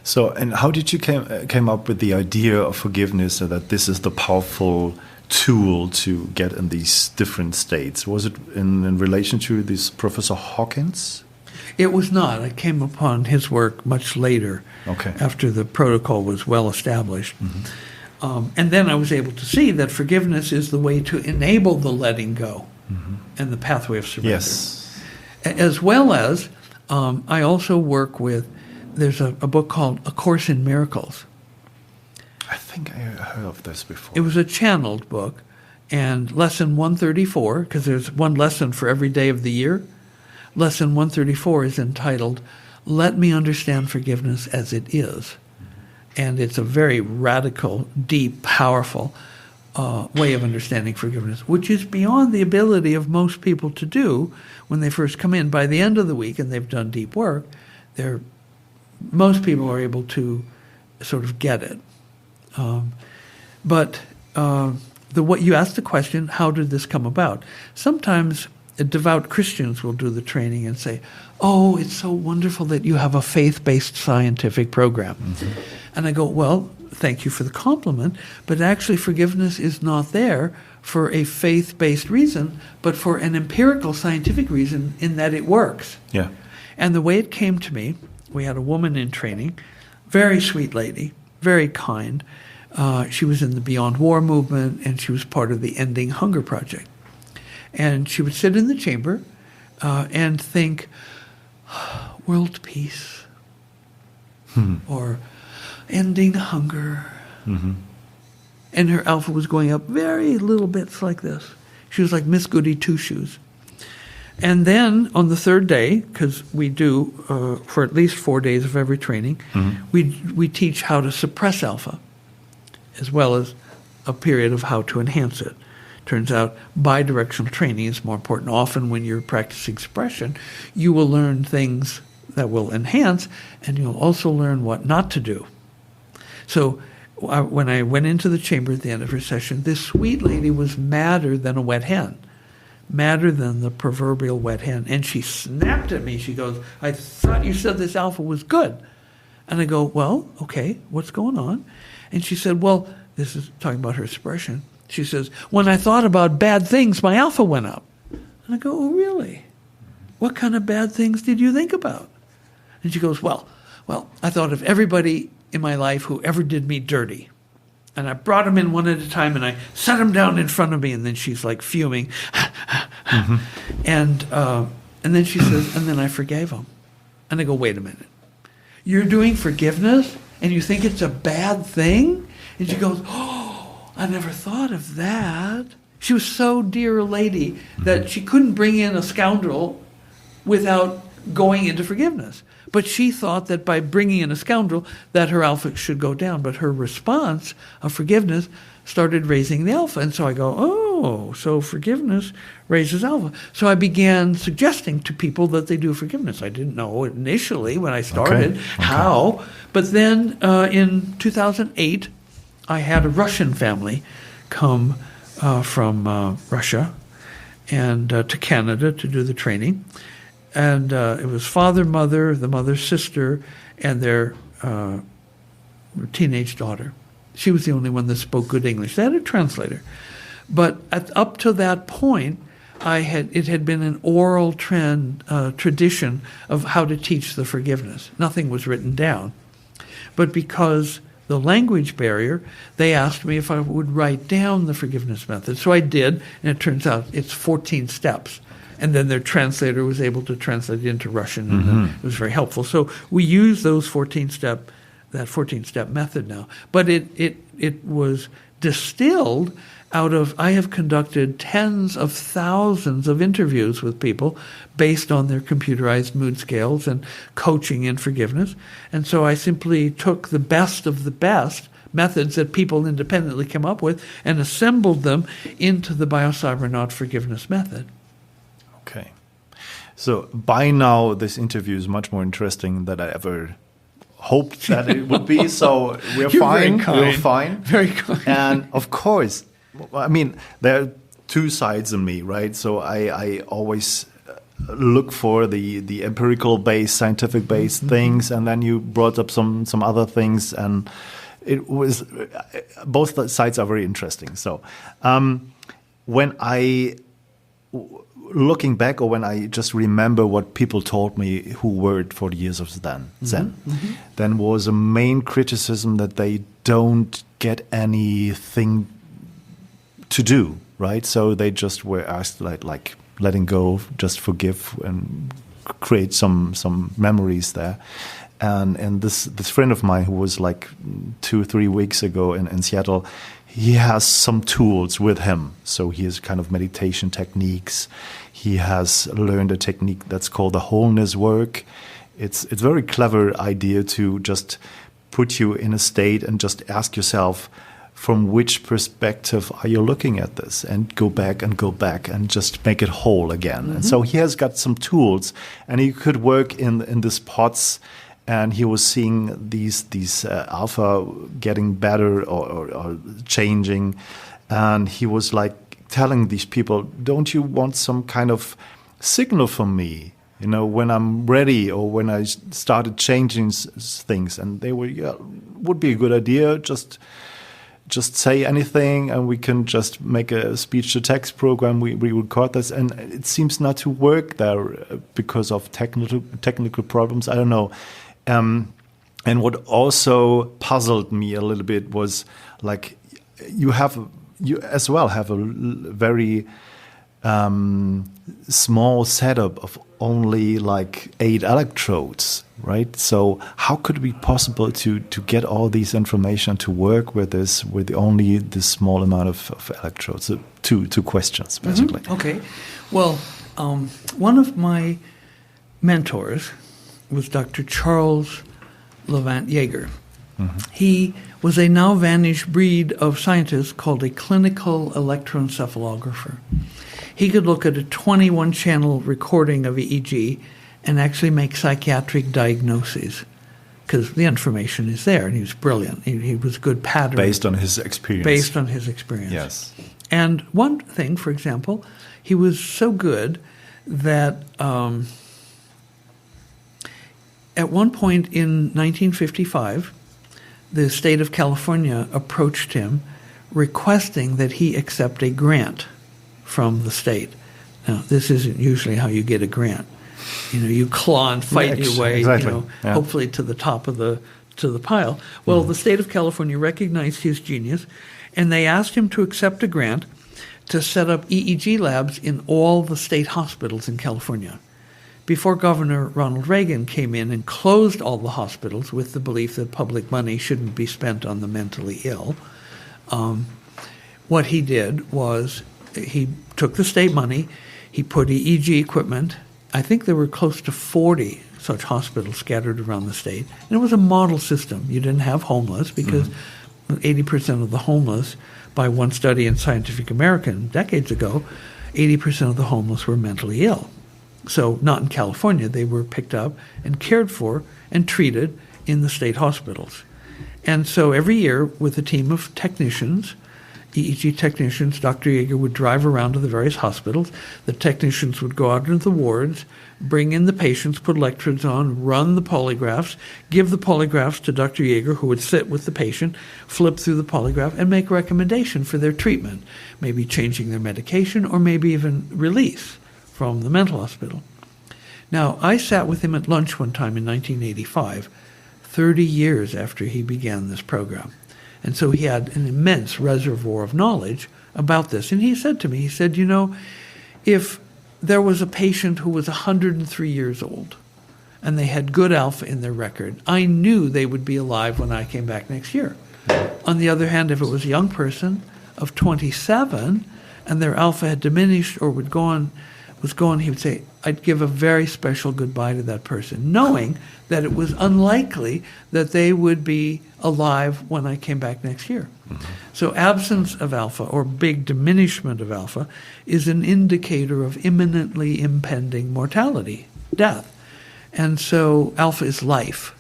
So, and how did you came up with the idea of forgiveness, so that this is the powerful tool to get in these different states? Was it in relation to this Professor Hawkins? It was not. I came upon his work much later, after the protocol was well established. And then I was able to see that forgiveness is the way to enable the letting go and the pathway of surrender. Yes. As well as I also work with, there's a book called A Course in Miracles. I think I heard of this before. It was a channeled book, and lesson 134, because there's one lesson for every day of the year, lesson 134 is entitled, Let Me Understand Forgiveness as It Is. And it's a very radical, deep, powerful way of understanding forgiveness, which is beyond the ability of most people to do when they first come in. By the end of the week, and they've done deep work, most people are able to sort of get it. But what you asked the question, how did this come about? Sometimes devout Christians will do the training and say, oh, it's so wonderful that you have a faith-based scientific program. And I go, well, thank you for the compliment, but actually forgiveness is not there for a faith-based reason, but for an empirical scientific reason in that it works. Yeah. And the way it came to me, we had a woman in training, very sweet lady, very kind. She was in the Beyond War movement, and she was part of the Ending Hunger Project. And she would sit in the chamber and think, world peace, or ending hunger. And her alpha was going up very little bits like this. She was like Miss Goody Two-Shoes. And then on the 3rd day, because we do for at least 4 days of every training, we teach how to suppress alpha, as well as a period of how to enhance it. Turns out bidirectional training is more important. Often when you're practicing suppression, you will learn things that will enhance, and you'll also learn what not to do. So when I went into the chamber at the end of her session, this sweet lady was madder than a wet hen. Madder than the proverbial wet hen. And she snapped at me. She goes, I thought you said this alpha was good. And I go, well, okay, what's going on? And she said, well, this is talking about her suppression. She says, when I thought about bad things, my alpha went up. And I go, oh, really? What kind of bad things did you think about? And she goes, well, I thought of everybody in my life who ever did me dirty. And I brought them in one at a time, and I set them down in front of me, and then she's like fuming. And then she says, and then I forgave them. And I go, wait a minute. You're doing forgiveness, and you think it's a bad thing? And she goes, oh, I never thought of that. She was so dear a lady that she couldn't bring in a scoundrel without going into forgiveness. But she thought that by bringing in a scoundrel, that her alpha should go down. But her response of forgiveness started raising the alpha. And so I go, oh, so forgiveness raises alpha. So I began suggesting to people that they do forgiveness. I didn't know initially when I started how. But then in 2008, I had a Russian family come from Russia and to Canada to do the training. And it was father, mother, the mother's sister, and their teenage daughter. She was the only one that spoke good English. They had a translator. But up to that point, it had been an oral tradition of how to teach the forgiveness. Nothing was written down. But because the language barrier, they asked me if I would write down the forgiveness method. So I did, and it turns out it's 14 steps. And then their translator was able to translate it into Russian, and it was very helpful. So we use that 14-step method now. But it was distilled I have conducted tens of thousands of interviews with people based on their computerized mood scales and coaching in forgiveness. And so I simply took the best of the best methods that people independently come up with and assembled them into the Biocybernaut forgiveness method. Okay. So by now, this interview is much more interesting than I ever hoped that it would be. So we're fine. We're fine. Very kind. And of course, I mean, there are two sides in me, right? So I always look for the empirical-based, scientific-based things, and then you brought up some other things, and it was both sides are very interesting. So when looking back, or when I just remember what people told me who were 40 years of Zen, then was a main criticism that they don't get anything to do, right? So they just were asked like letting go, just forgive and create some memories there. And this friend of mine who was like 2-3 weeks ago in Seattle, he has some tools with him. So he has kind of meditation techniques. He has learned a technique that's called the wholeness work. It's a very clever idea to just put you in a state and just ask yourself, from which perspective are you looking at this, and go back and just make it whole again. And so he has got some tools, and he could work in these pots, and he was seeing these alpha getting better or changing, and he was like telling these people, don't you want some kind of signal from me, when I'm ready, or when I started changing things? And they were, yeah, would be a good idea, just say anything, and we can just make a speech-to-text program. We record this, and it seems not to work there because of technical problems. I don't know. And what also puzzled me a little bit was, like, you as well have a very small setup of only like 8 electrodes, right? So how could it be possible to get all these information to work with only this small amount of electrodes? So two questions, basically. Okay. Well, one of my mentors was Dr. Charles Levant Yeager. He was a now vanished breed of scientist called a clinical electroencephalographer. He could look at a 21-channel recording of EEG and actually make psychiatric diagnoses, because the information is there, and he was brilliant. He was a good pattern. Based on his experience. Yes. And one thing, for example, he was so good that at one point in 1955, the state of California approached him requesting that he accept a grant from the state. Now, this isn't usually how you get a grant. You claw and fight your way, hopefully to the top of the pile. Well, the state of California recognized his genius, and they asked him to accept a grant to set up EEG labs in all the state hospitals in California. Before Governor Ronald Reagan came in and closed all the hospitals with the belief that public money shouldn't be spent on the mentally ill, what he did was he took the state money, he put EEG equipment. I think there were close to 40 such hospitals scattered around the state. And it was a model system. You didn't have homeless, because 80% of the homeless, by one study in Scientific American decades ago, 80% of the homeless were mentally ill. So not in California. They were picked up and cared for and treated in the state hospitals. And so every year, with a team of technicians, EEG technicians, Dr. Yeager would drive around to the various hospitals. The technicians would go out into the wards, bring in the patients, put electrodes on, run the polygraphs, give the polygraphs to Dr. Yeager, who would sit with the patient, flip through the polygraph, and make a recommendation for their treatment, maybe changing their medication or maybe even release from the mental hospital. Now, I sat with him at lunch one time in 1985, 30 years after he began this program. And so he had an immense reservoir of knowledge about this. And he said to me, he said, if there was a patient who was 103 years old and they had good alpha in their record, I knew they would be alive when I came back next year. On the other hand, if it was a young person, of 27 and their alpha had diminished or was gone, he would say, I'd give a very special goodbye to that person, knowing that it was unlikely that they would be alive when I came back next year. Mm-hmm. So absence of alpha or big diminishment of alpha is an indicator of imminently impending mortality, death. And so alpha is life.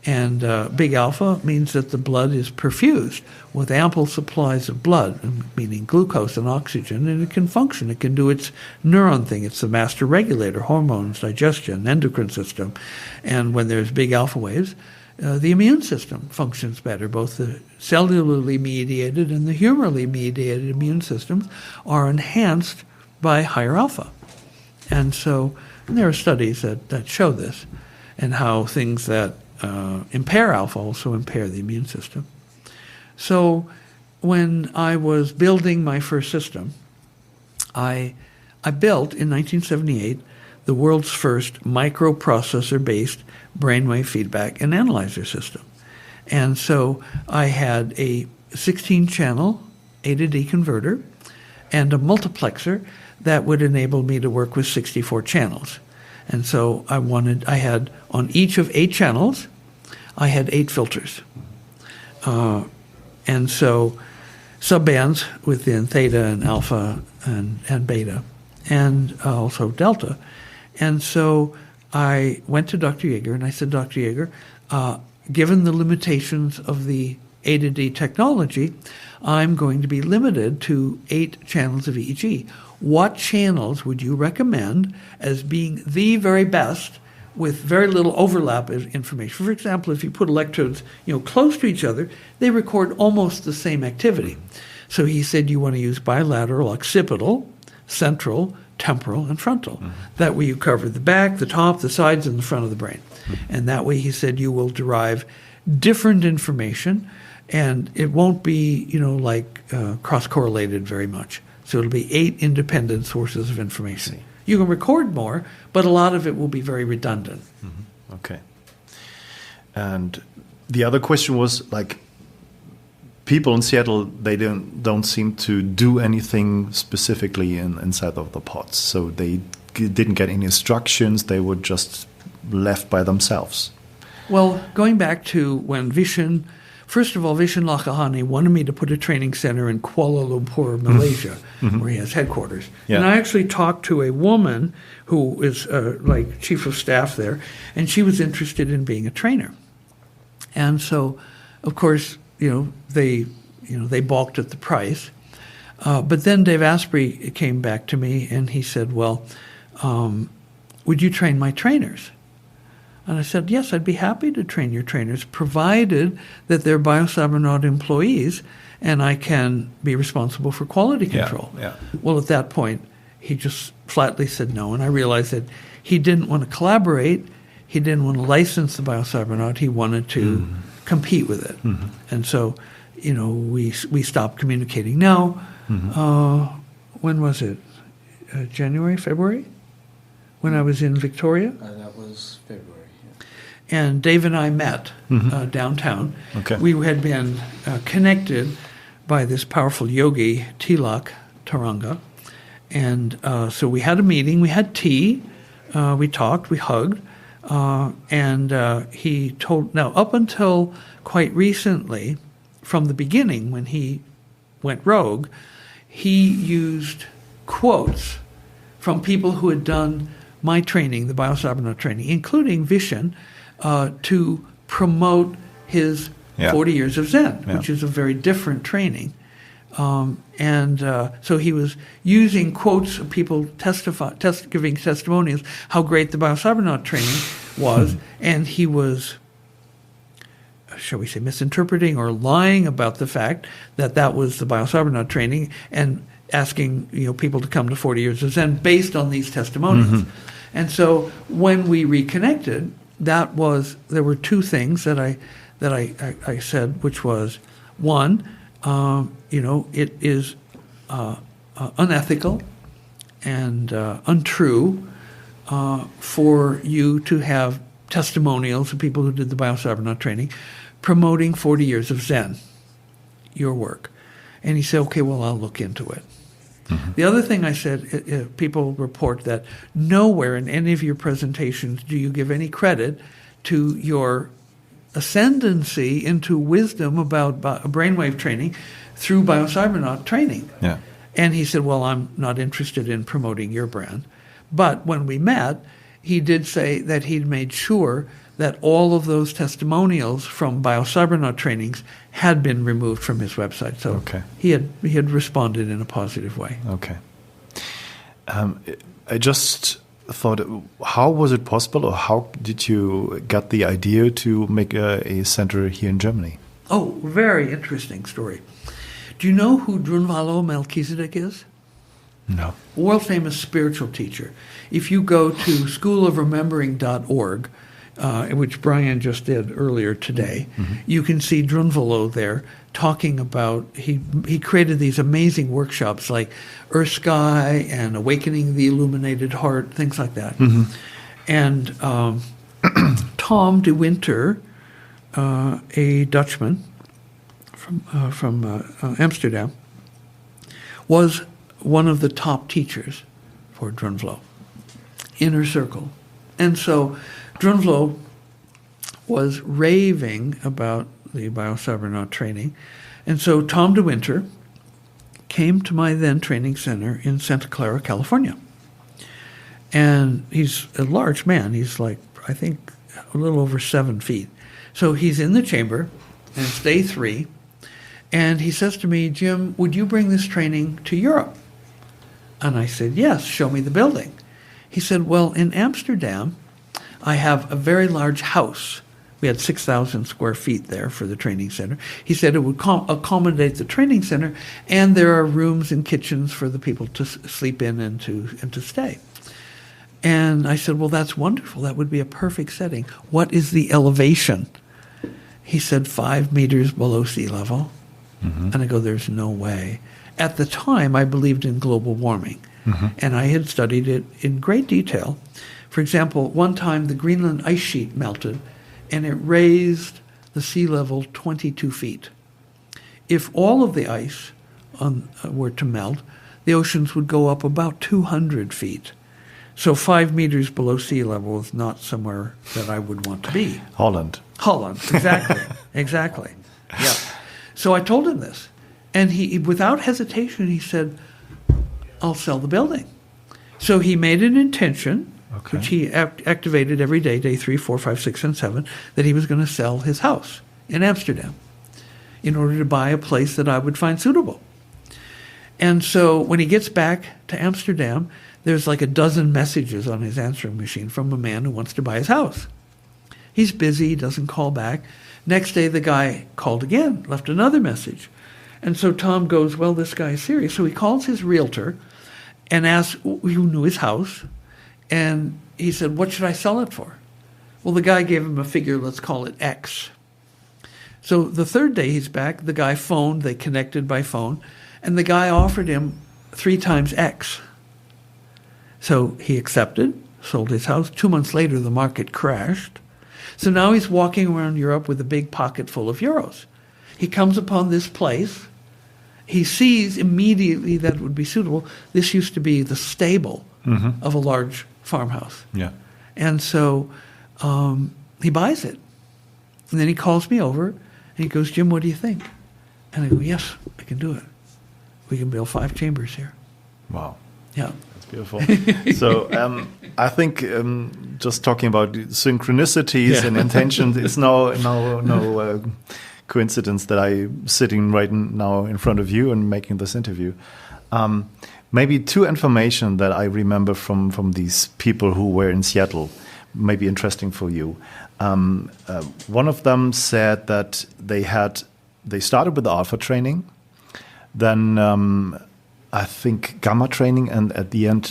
And big alpha means that the blood is perfused with ample supplies of blood, meaning glucose and oxygen, and it can function. It can do its neuron thing. It's the master regulator, hormones, digestion, endocrine system. And when there's big alpha waves, the immune system functions better. Both the cellularly mediated and the humorally mediated immune systems are enhanced by higher alpha. And so there are studies that show this, and how things that impair alpha also impair the immune system. So when I was building my first system, I built in 1978 the world's first microprocessor-based brainwave feedback and analyzer system. And so I had a 16-channel A to D converter and a multiplexer that would enable me to work with 64 channels. And so I had on each of 8 channels, I had 8 filters. And so subbands within theta and alpha and beta, and also delta. And so I went to Dr. Yeager and I said, Dr. Yeager, given the limitations of the A to D technology, I'm going to be limited to 8 channels of EEG. What channels would you recommend as being the very best with very little overlap of information? For example, if you put electrodes, close to each other, they record almost the same activity. So he said you want to use bilateral, occipital, central, temporal, and frontal. Mm-hmm. That way you cover the back, the top, the sides, and the front of the brain. Mm-hmm. And that way, he said, you will derive different information, and it won't be, cross-correlated very much. So it'll be 8 independent sources of information. You can record more, but a lot of it will be very redundant. Mm-hmm. Okay. And the other question was, people in Seattle, they don't seem to do anything specifically inside of the pods. So they didn't get any instructions. They were just left by themselves. Well, going back to when Vishen Lakhiani wanted me to put a training center in Kuala Lumpur, Malaysia, mm-hmm. where he has headquarters. Yeah. And I actually talked to a woman who is chief of staff there, and she was interested in being a trainer. And so, of course, they balked at the price. But then Dave Asprey came back to me and he said, well, would you train my trainers? And I said, yes, I'd be happy to train your trainers, provided that they're Biocybernaut employees and I can be responsible for quality control. Yeah. Well, at that point, he just flatly said no. And I realized that he didn't want to collaborate. He didn't want to license the Biocybernaut. He wanted to compete with it. Mm-hmm. And so, we stopped communicating. Now, when was it? January, February? When I was in Victoria? That was February. And Dave and I met downtown. Okay. We had been connected by this powerful yogi, Tilak Taranga. And so we had a meeting. We had tea. We talked. We hugged. And he told... Now, up until quite recently, from the beginning, when he went rogue, he used quotes from people who had done my training, the Biocybernaut training, including Vishen, to promote his 40 years of Zen, which is a very different training. So he was using quotes of people giving testimonials how great the Biocybernaut training was, and he was, shall we say, misinterpreting or lying about the fact that was the Biocybernaut training, and asking people to come to 40 years of Zen based on these testimonials. Mm-hmm. And so when we reconnected, there were 2 things that I said, which was, one, it is unethical and untrue for you to have testimonials of people who did the Biocybernaut training promoting 40 years of Zen, your work. And he said, okay, well, I'll look into it. Mm-hmm. The other thing I said, people report that nowhere in any of your presentations do you give any credit to your ascendancy into wisdom about brainwave training through Biocybernaut training. Yeah. And he said, well, I'm not interested in promoting your brand. But when we met, he did say that he'd made sure that all of those testimonials from Biocybernaut trainings had been removed from his website. So okay. he had responded in a positive way. Okay. I just thought, how was it possible, or how did you get the idea to make a center here in Germany? Oh, very interesting story. Do you know who Drunvalo Melchizedek is? No. World famous spiritual teacher. If you go to schoolofremembering.org, which Brian just did earlier today, mm-hmm. you can see Drunvalo there talking about, he created these amazing workshops like Earth Sky and Awakening the Illuminated Heart, things like that. Mm-hmm. And Tom de Winter, a Dutchman from Amsterdam, was one of the top teachers for Drunvalo, inner circle. And so Drunvalo was raving about the Biocybernaut training. And so Tom de Winter came to my then training center in Santa Clara, California. And he's a large man. He's like, I think, a little over 7 feet. So he's in the chamber, and it's day 3. And he says to me, Jim, would you bring this training to Europe? And I said, yes, show me the building. He said, well, in Amsterdam, I have a very large house. We had 6,000 square feet there for the training center. He said it would accommodate the training center, and there are rooms and kitchens for the people to sleep in and to stay. And I said, well, that's wonderful. That would be a perfect setting. What is the elevation? He said 5 meters below sea level. Mm-hmm. And I go, there's no way. At the time, I believed in global warming, mm-hmm. and I had studied it in great detail. For example, one time the Greenland ice sheet melted, and it raised the sea level 22 feet. If all of the ice were to melt, the oceans would go up about 200 feet. So 5 meters below sea level is not somewhere that I would want to be. Holland, exactly. Exactly. Yeah. So I told him this. And he, without hesitation, he said, I'll sell the building. So he made an intention, okay. which he activated every day, day 3, 4, 5, 6, and 7, that he was going to sell his house in Amsterdam in order to buy a place that I would find suitable. And so when he gets back to Amsterdam, there's like a dozen messages on his answering machine from a man who wants to buy his house. He's busy, doesn't call back. Next day, the guy called again, left another message. And so Tom goes, well, this guy is serious. So he calls his realtor and asks who knew his house. And he said, what should I sell it for? Well, the guy gave him a figure, let's call it X. So the third day he's back, the guy phoned, they connected by phone, and the guy offered him 3 times X. So he accepted, sold his house. 2 months later, the market crashed. So now he's walking around Europe with a big pocket full of euros. He comes upon this place. He sees immediately that it would be suitable. This used to be the stable mm-hmm. of a large farmhouse. Yeah. And so he buys it. And then he calls me over, and he goes, Jim, what do you think? And I go, yes, I can do it. We can build 5 chambers here. Wow. Yeah. That's beautiful. So I think just talking about synchronicities and intentions, it's no coincidence that I'm sitting right now in front of you and making this interview. Maybe 2 information that I remember from these people who were in Seattle, maybe interesting for you. One of them said that they started with the alpha training, then I think gamma training, and at the end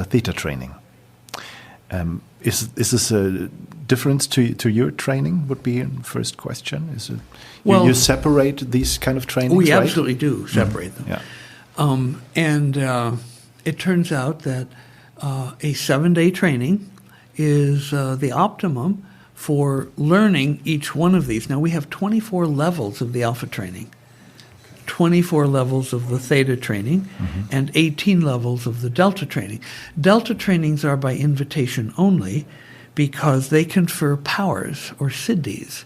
theta training. Is this a difference to your training? Would be the first question. Is it you separate these kind of trainings? We right? absolutely do separate them. Yeah. And it turns out that a 7-day training is the optimum for learning each one of these. Now we have 24 levels of the alpha training. 24 levels of the theta training and 18 levels of the delta training. Delta trainings are by invitation only because they confer powers or siddhis.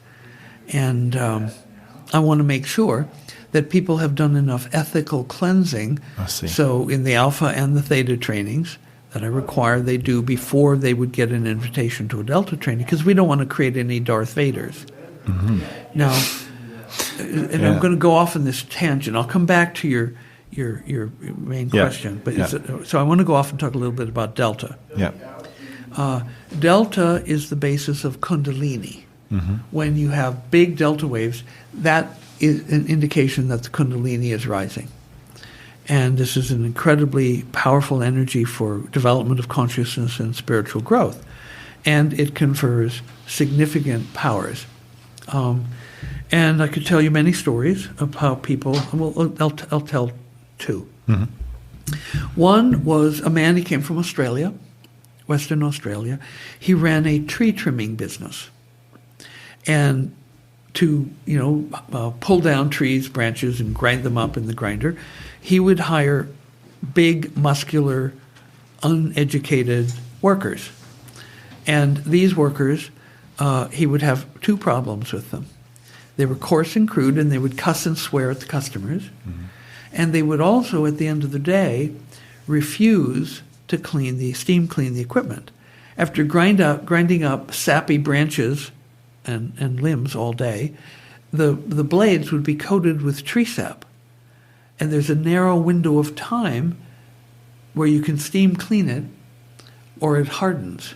And I want to make sure that people have done enough ethical cleansing. I see. So in the alpha and the theta trainings that I require they do before they would get an invitation to a delta training, because we don't want to create any Darth Vaders. Now, and I'm going to go off on this tangent. I'll come back to your main question. But so I want to go off and talk a little bit about delta. Yeah. Delta is the basis of Kundalini. When you have big delta waves, that is an indication that the Kundalini is rising. And this is an incredibly powerful energy for development of consciousness and spiritual growth. And it confers significant powers. And I could tell you many stories of how people, well, I'll tell two. One was a man, he came from Australia, Western Australia. He ran a tree trimming business. And to, pull down trees, branches, and grind them up in the grinder, he would hire big, muscular, uneducated workers. And these workers, he would have two problems with them. They were coarse and crude, and they would cuss and swear at the customers. And they would also, at the end of the day, refuse to steam clean the equipment. After grinding up sappy branches and limbs all day, the blades would be coated with tree sap. And there's a narrow window of time where you can steam clean it or it hardens.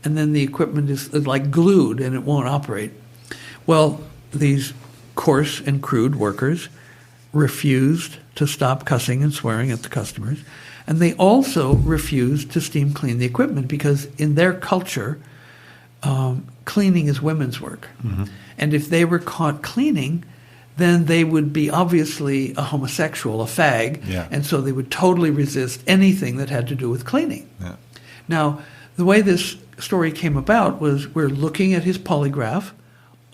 And then the equipment is like glued and it won't operate. Well, these coarse and crude workers refused to stop cussing and swearing at the customers. And they also refused to steam clean the equipment because in their culture, cleaning is women's work. And if they were caught cleaning, then they would be obviously a homosexual, a fag, and so they would totally resist anything that had to do with cleaning. Now, the way this story came about was we're looking at his polygraph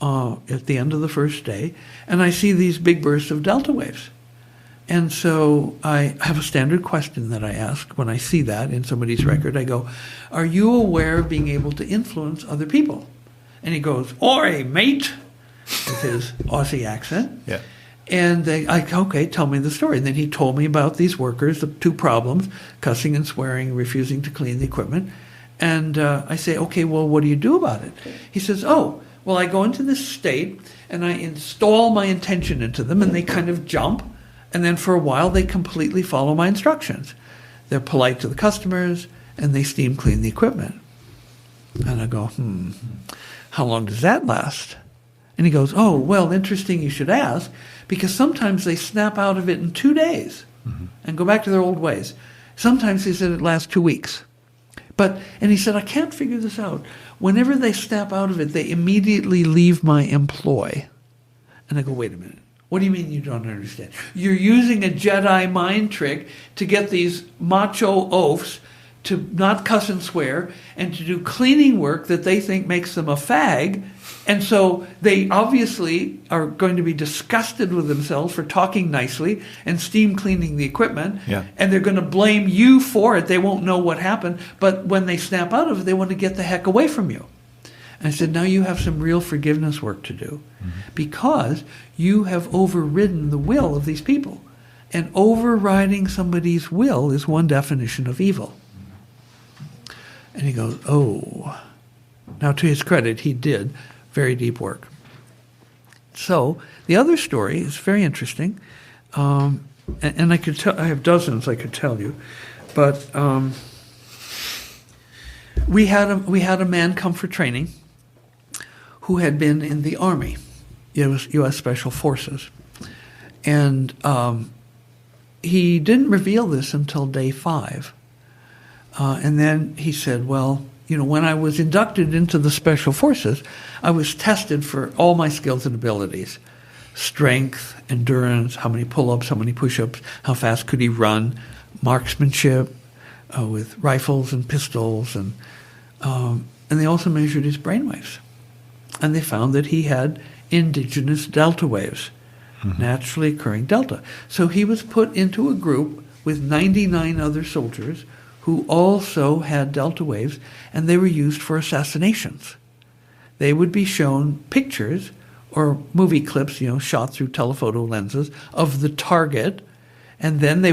at the end of the first day, and I see these big bursts of delta waves. And so I have a standard question that I ask when I see that in somebody's record. I go, are you aware of being able to influence other people? And he goes, "Oi, mate," with his Aussie accent. And okay, tell me the story. And then he told me about these workers, the two problems, cussing and swearing, refusing to clean the equipment. And I say, okay, well, what do you do about it? He says, oh, well, I go into this state and I install my intention into them and they kind of jump. And then for a while, they completely follow my instructions. They're polite to the customers and they steam clean the equipment. And I go, how long does that last? And he goes, oh, well, interesting you should ask, because sometimes they snap out of it in 2 days and go back to their old ways. Sometimes he said it lasts 2 weeks. And he said, I can't figure this out. Whenever they snap out of it, they immediately leave my employ. And I go, wait a minute. What do you mean you don't understand? You're using a Jedi mind trick to get these macho oafs to not cuss and swear and to do cleaning work that they think makes them a fag. And so they obviously are going to be disgusted with themselves for talking nicely and steam cleaning the equipment. And they're going to blame you for it. They won't know what happened. But when they snap out of it, they want to get the heck away from you. And I said, now you have some real forgiveness work to do because you have overridden the will of these people. And overriding somebody's will is one definition of evil. And he goes, oh. Now, to his credit, he did very deep work. So the other story is very interesting. And I could tell, I have dozens I could tell you. But we had a man come for training who had been in the Army, U.S. Special Forces. And he didn't reveal this until day 5. And then he said, well, when I was inducted into the Special Forces, I was tested for all my skills and abilities. Strength, endurance, how many pull-ups, how many push-ups, how fast could he run, marksmanship with rifles and pistols. And they also measured his brainwaves. And they found that he had indigenous delta waves. naturally occurring delta. So he was put into a group with 99 other soldiers who also had delta waves, and they were used for assassinations. They would be shown pictures or movie clips, shot through telephoto lenses of the target, and then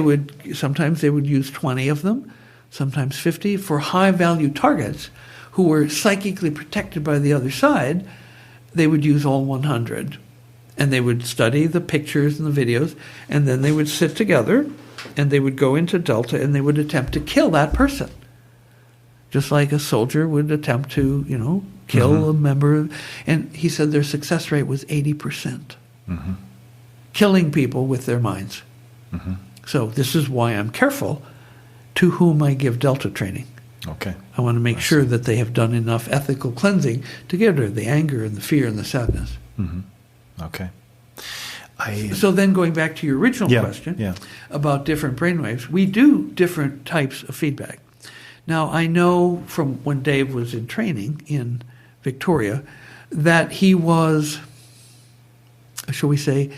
sometimes they would use 20 of them, sometimes 50, for high-value targets who were psychically protected by the other side. They would use all 100. And they would study the pictures and the videos, and then they would sit together, and they would go into Delta, and they would attempt to kill that person. Just like a soldier would attempt to, kill a member. And he said their success rate was 80%. Killing people with their minds. So this is why I'm careful to whom I give Delta training. Okay. I want to make sure that they have done enough ethical cleansing to get rid of the anger and the fear and the sadness. Okay. So then going back to your original question about different brainwaves, we do different types of feedback. Now, I know from when Dave was in training in Victoria that he was, shall we say,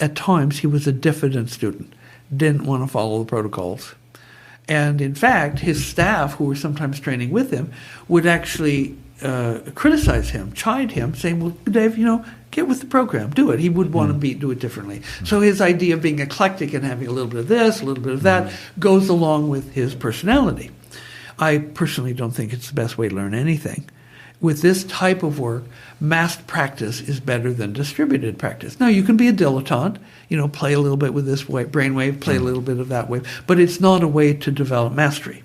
at times he was a diffident student, didn't want to follow the protocols. And in fact, his staff, who were sometimes training with him, would actually criticize him, chide him, saying, well, Dave, get with the program, do it. He would want to do it differently. So his idea of being eclectic and having a little bit of this, a little bit of that, goes along with his personality. I personally don't think it's the best way to learn anything. With this type of work, massed practice is better than distributed practice. Now, you can be a dilettante, play a little bit with this brainwave, play a little bit of that wave, but it's not a way to develop mastery.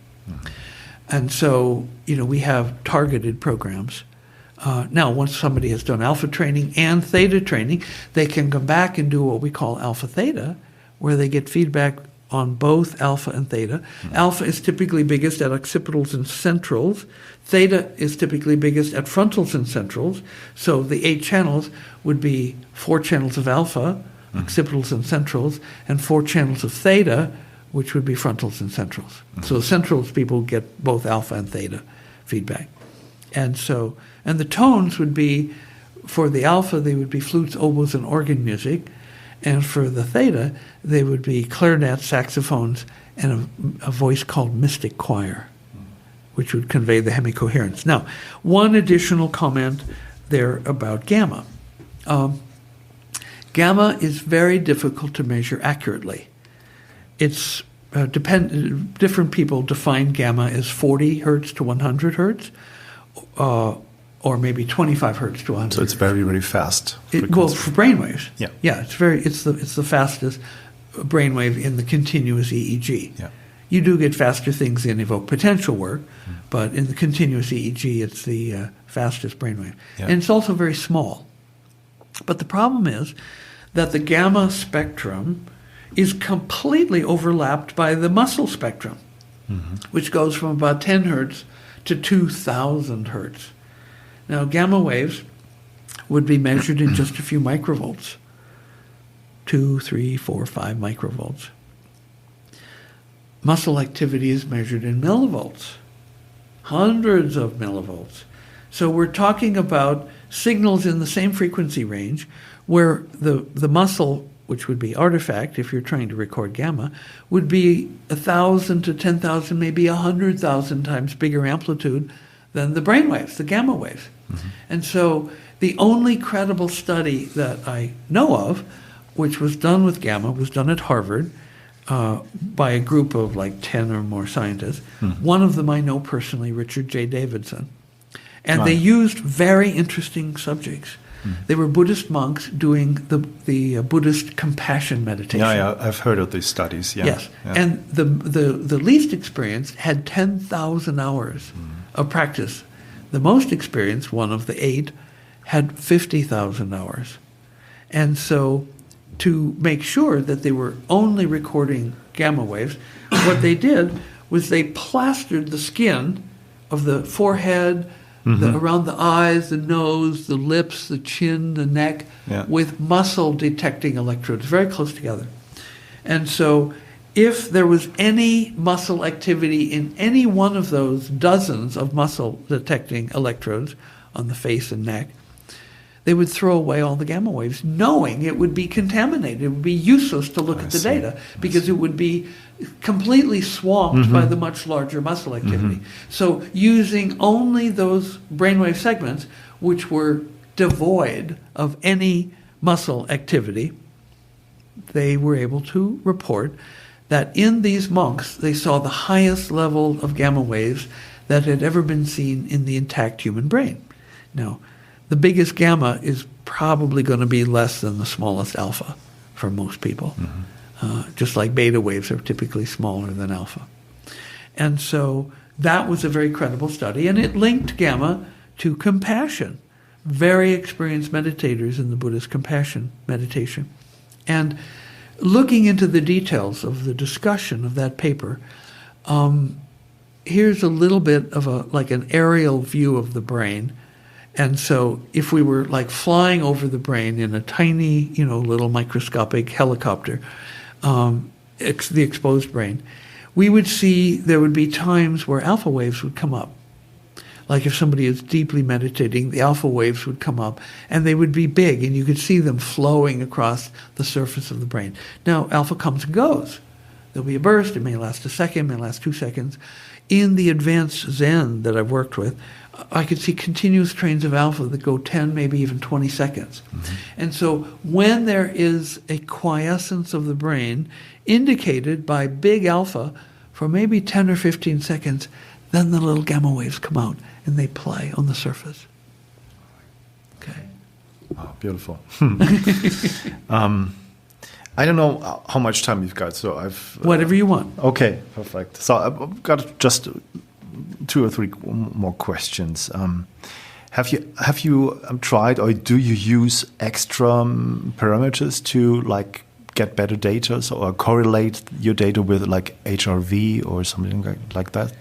And so, we have targeted programs. Now, once somebody has done alpha training and theta training, they can come back and do what we call alpha theta, where they get feedback on both alpha and theta. Alpha is typically biggest at occipitals and centrals. Theta is typically biggest at frontals and centrals. So the 8 channels would be 4 channels of alpha, occipitals and centrals, and 4 channels of theta, which would be frontals and centrals. So the centrals people get both alpha and theta feedback. And the tones would be, for the alpha, they would be flutes, oboes, and organ music. And for the theta, they would be clarinets, saxophones, and a voice called mystic choir, which would convey the hemicoherence. Now, one additional comment there about gamma. Gamma is very difficult to measure accurately. It's different people define gamma as 40 hertz to 100 hertz, or maybe 25 hertz to 100. So it's very, very fast. Well, for brainwaves, yeah, it's the fastest brainwave in the continuous EEG. Yeah. You do get faster things in evoked potential work, but in the continuous EEG, it's the fastest brainwave, and it's also very small. But the problem is that the gamma spectrum is completely overlapped by the muscle spectrum, which goes from about 10 hertz to 2,000 hertz. Now, gamma waves would be measured in just a few microvolts, 2, 3, 4, 5 microvolts. Muscle activity is measured in millivolts, hundreds of millivolts. So we're talking about signals in the same frequency range where the muscle, which would be artifact if you're trying to record gamma, would be 1,000 to 10,000, maybe 100,000 times bigger amplitude than the brain waves, the gamma waves. And so the only credible study that I know of, which was done with gamma, was done at Harvard by a group of like 10 or more scientists. One of them I know personally, Richard J. Davidson. And they used very interesting subjects. They were Buddhist monks doing the Buddhist compassion meditation. Yeah, I've heard of these studies. Yeah. Yes, and the least experienced had 10,000 hours of practice. The most experienced, one of the 8, had 50,000 hours. And so to make sure that they were only recording gamma waves, what they did was they plastered the skin of the forehead, around the eyes, the nose, the lips, the chin, the neck, with muscle detecting electrodes very close together. And so if there was any muscle activity in any one of those dozens of muscle detecting electrodes on the face and neck, they would throw away all the gamma waves, knowing it would be contaminated. It would be useless to look at the data because it would be completely swamped by the much larger muscle activity. So using only those brainwave segments which were devoid of any muscle activity, they were able to report that in these monks, they saw the highest level of gamma waves that had ever been seen in the intact human brain. Now, the biggest gamma is probably going to be less than the smallest alpha for most people, just like beta waves are typically smaller than alpha. And so that was a very credible study, and it linked gamma to compassion. Very experienced meditators in the Buddhist compassion meditation. And looking into the details of the discussion of that paper, here's a little bit of an aerial view of the brain. And so if we were like flying over the brain in a tiny, little microscopic helicopter, the exposed brain, we would see there would be times where alpha waves would come up. Like if somebody is deeply meditating, the alpha waves would come up and they would be big and you could see them flowing across the surface of the brain. Now, alpha comes and goes. There'll be a burst. It may last a second, may last 2 seconds. In the advanced Zen that I've worked with, I could see continuous trains of alpha that go 10, maybe even 20 seconds. And so when there is a quiescence of the brain indicated by big alpha for maybe 10 or 15 seconds, then the little gamma waves come out and they play on the surface. Okay. Oh, beautiful. I don't know how much time you've got, so I've... Whatever you want. Okay, perfect. So I've got just 2 or 3 more questions. Have you tried, or do you use extra parameters to get better data, or correlate your data with HRV or something like that?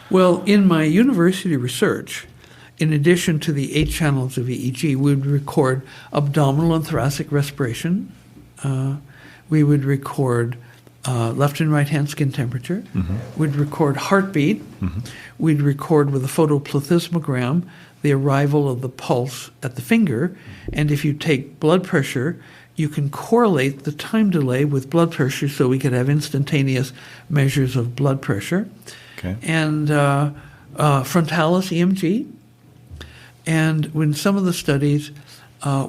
Well, in my university research, in addition to the 8 channels of EEG, we would record abdominal and thoracic respiration. We would record left and right hand skin temperature. We'd record heartbeat. We'd record with a photoplethysmogram the arrival of the pulse at the finger. And if you take blood pressure, you can correlate the time delay with blood pressure so we could have instantaneous measures of blood pressure. Okay. And frontalis EMG. And in some of the studies,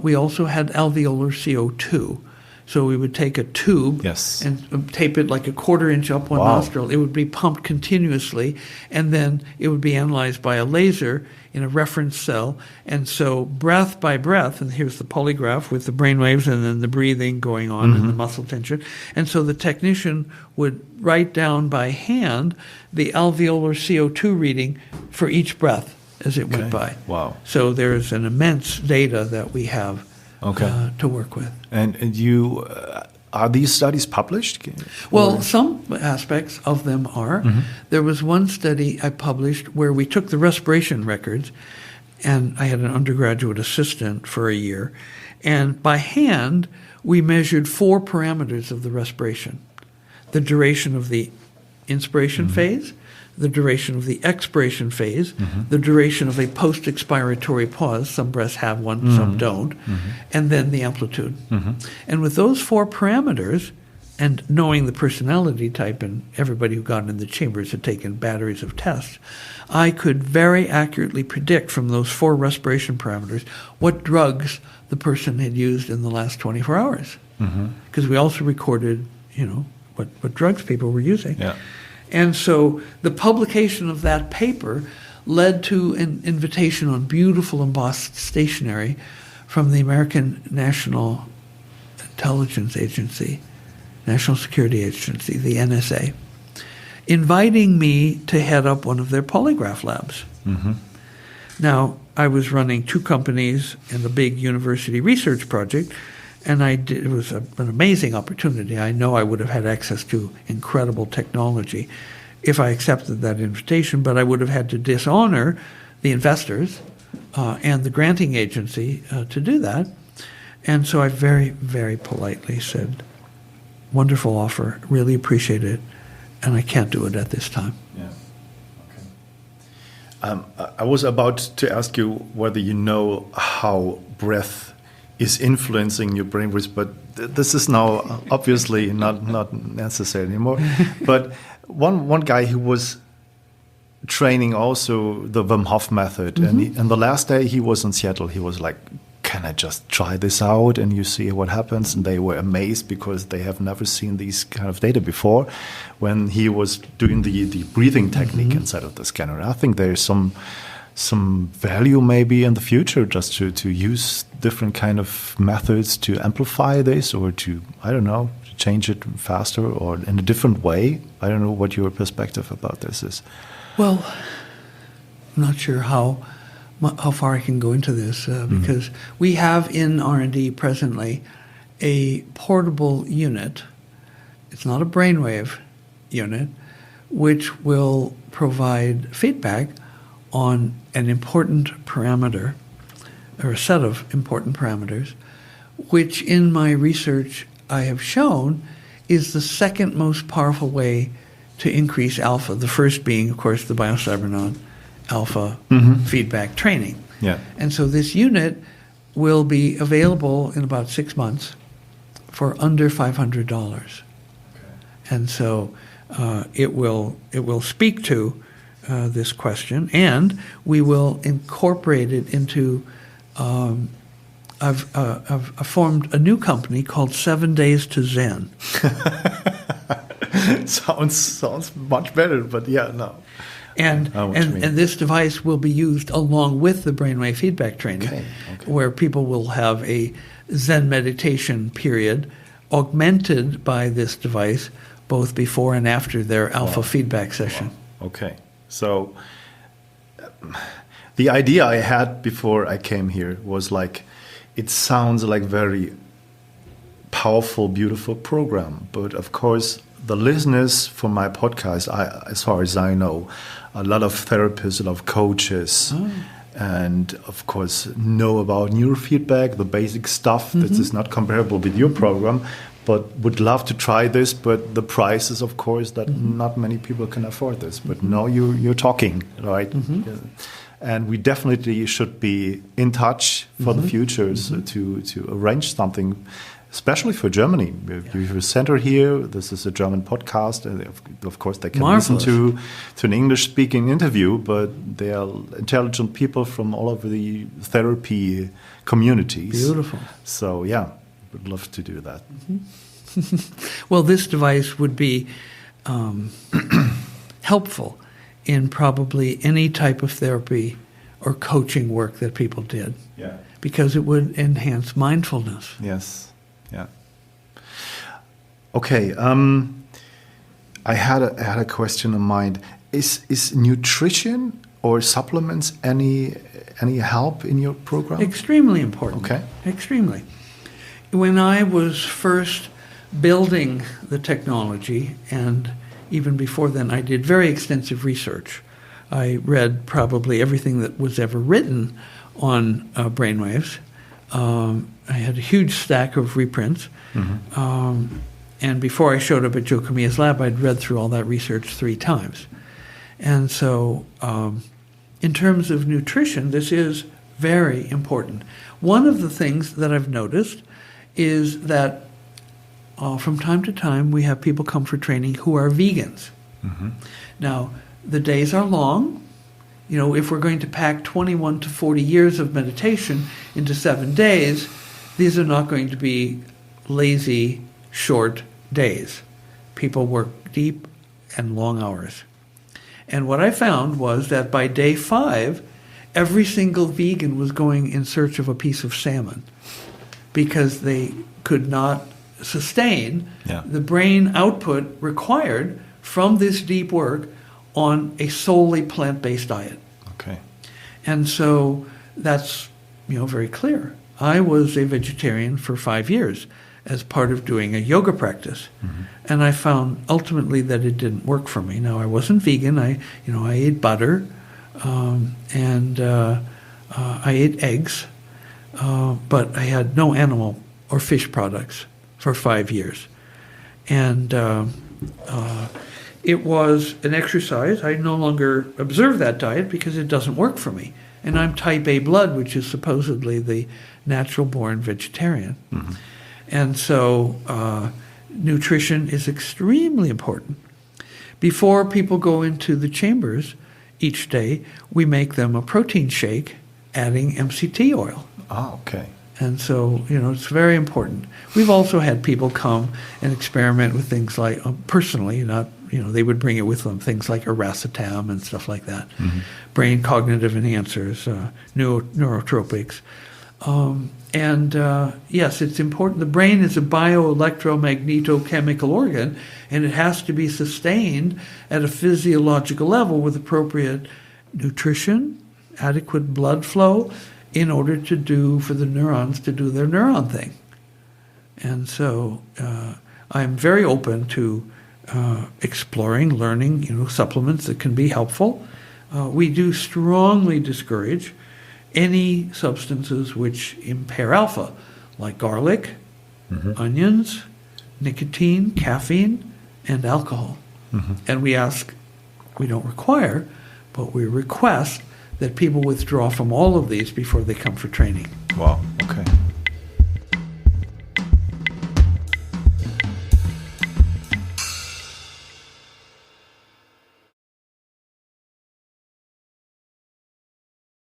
we also had alveolar CO2. So we would take a tube and tape it like a 1/4 inch up one nostril. It would be pumped continuously, and then it would be analyzed by a laser in a reference cell. And so breath by breath, and here's the polygraph with the brain waves and then the breathing going on and the muscle tension. And so the technician would write down by hand the alveolar CO2 reading for each breath as it went by. Wow. So there's an immense data that we have to work with. And you, are these studies published? Well, some aspects of them are. There was one study I published where we took the respiration records, and I had an undergraduate assistant for a year, and by hand we measured 4 parameters of the respiration: the duration of the inspiration phase, the duration of the expiration phase, the duration of a post-expiratory pause, some breaths have one, some don't, and then the amplitude. And with those 4 parameters, and knowing the personality type, and everybody who got in the chambers had taken batteries of tests, I could very accurately predict from those 4 respiration parameters what drugs the person had used in the last 24 hours. Because we also recorded, what drugs people were using. Yeah. And so the publication of that paper led to an invitation on beautiful embossed stationery from the American National Intelligence Agency, National Security Agency, the NSA, inviting me to head up one of their polygraph labs. Now, I was running 2 companies and a big university research project, and it was an amazing opportunity. I know I would have had access to incredible technology if I accepted that invitation, but I would have had to dishonor the investors and the granting agency to do that. And so I very, very politely said, wonderful offer, really appreciate it, and I can't do it at this time. Yeah. I was about to ask you whether you know how breath is influencing your brainwaves, but this is now obviously not necessary anymore. But one guy who was training also the Wim Hof method, and the last day he was in Seattle, he was like, can I just try this out and you see what happens? And they were amazed because they have never seen these kind of data before when he was doing the breathing technique inside of the scanner. I think there's some value maybe in the future just to use different kind of methods to amplify this, or to, I don't know, to change it faster or in a different way. I don't know what your perspective about this is. Well, I'm not sure how far I can go into this because we have in R&D presently a portable unit. It's not a brainwave unit, which will provide feedback on an important parameter, or a set of important parameters, which in my research I have shown is the second most powerful way to increase alpha. The first being, of course, the Biocybernaut alpha feedback training. Yeah. And so this unit will be available in about 6 months for under $500. Okay. And so it will speak to this question, and we will incorporate it into. I've formed a new company called 7 Days to Zen. Sounds much better, but yeah, no. And this device will be used along with the brainwave feedback training, where people will have a Zen meditation period augmented by this device, both before and after their alpha feedback session. Wow. Okay. So the idea I had before I came here was like, it sounds like very powerful, beautiful program. But of course, the listeners for my podcast, as far as I know, a lot of therapists, a lot of coaches, and of course know about neurofeedback, the basic stuff that is not comparable with your program, but would love to try this. But the price is, of course, that not many people can afford this. But now you're talking, right? And we definitely should be in touch for the future to arrange something, especially for Germany. You have a center here. This is a German podcast. Of course, they can listen to an English-speaking interview, but they are intelligent people from all over the therapy communities. Beautiful. So, yeah, would love to do that. Well, this device would be helpful in probably any type of therapy or coaching work that people did. Yeah. Because it would enhance mindfulness. Yes. Yeah. Okay. I had a question in mind. Is nutrition or supplements any help in your program? Extremely important. Okay. Extremely. When I was first building the technology, and even before then, I did very extensive research. I read probably everything that was ever written on brainwaves. I had a huge stack of reprints. And before I showed up at Joe Kamiya's lab, I'd read through all that research 3 times. And so in terms of nutrition, this is very important. One of the things that I've noticed is that from time to time, we have people come for training who are vegans. Now, the days are long. You know, if we're going to pack 21 to 40 years of meditation into 7 days, these are not going to be lazy, short days. People work deep and long hours. And what I found was that by day 5, every single vegan was going in search of a piece of salmon because they could not sustain the brain output required from this deep work on a solely plant-based diet. Okay. And so that's, very clear. I was a vegetarian for 5 years as part of doing a yoga practice. And I found ultimately that it didn't work for me. Now, I wasn't vegan. I ate butter, and I ate eggs, but I had no animal or fish products for 5 years. And it was an exercise. I no longer observe that diet because it doesn't work for me. And I'm type A blood, which is supposedly the natural-born vegetarian. Mm-hmm. And so nutrition is extremely important. Before people go into the chambers each day, we make them a protein shake, adding MCT oil. Oh, okay. And so, it's very important. We've also had people come and experiment with things like, personally, not, they would bring it with them, things like aracetam and stuff like that, mm-hmm. brain cognitive enhancers, neurotropics. Yes, it's important. The brain is a bioelectromagnetochemical organ, and it has to be sustained at a physiological level with appropriate nutrition, adequate blood flow, in order for the neurons to do their neuron thing. And so I'm very open to exploring, learning, supplements that can be helpful. We do strongly discourage any substances which impair alpha, like garlic, mm-hmm. onions, nicotine, caffeine, and alcohol. Mm-hmm. And we don't require, but we request that people withdraw from all of these before they come for training. Wow, okay.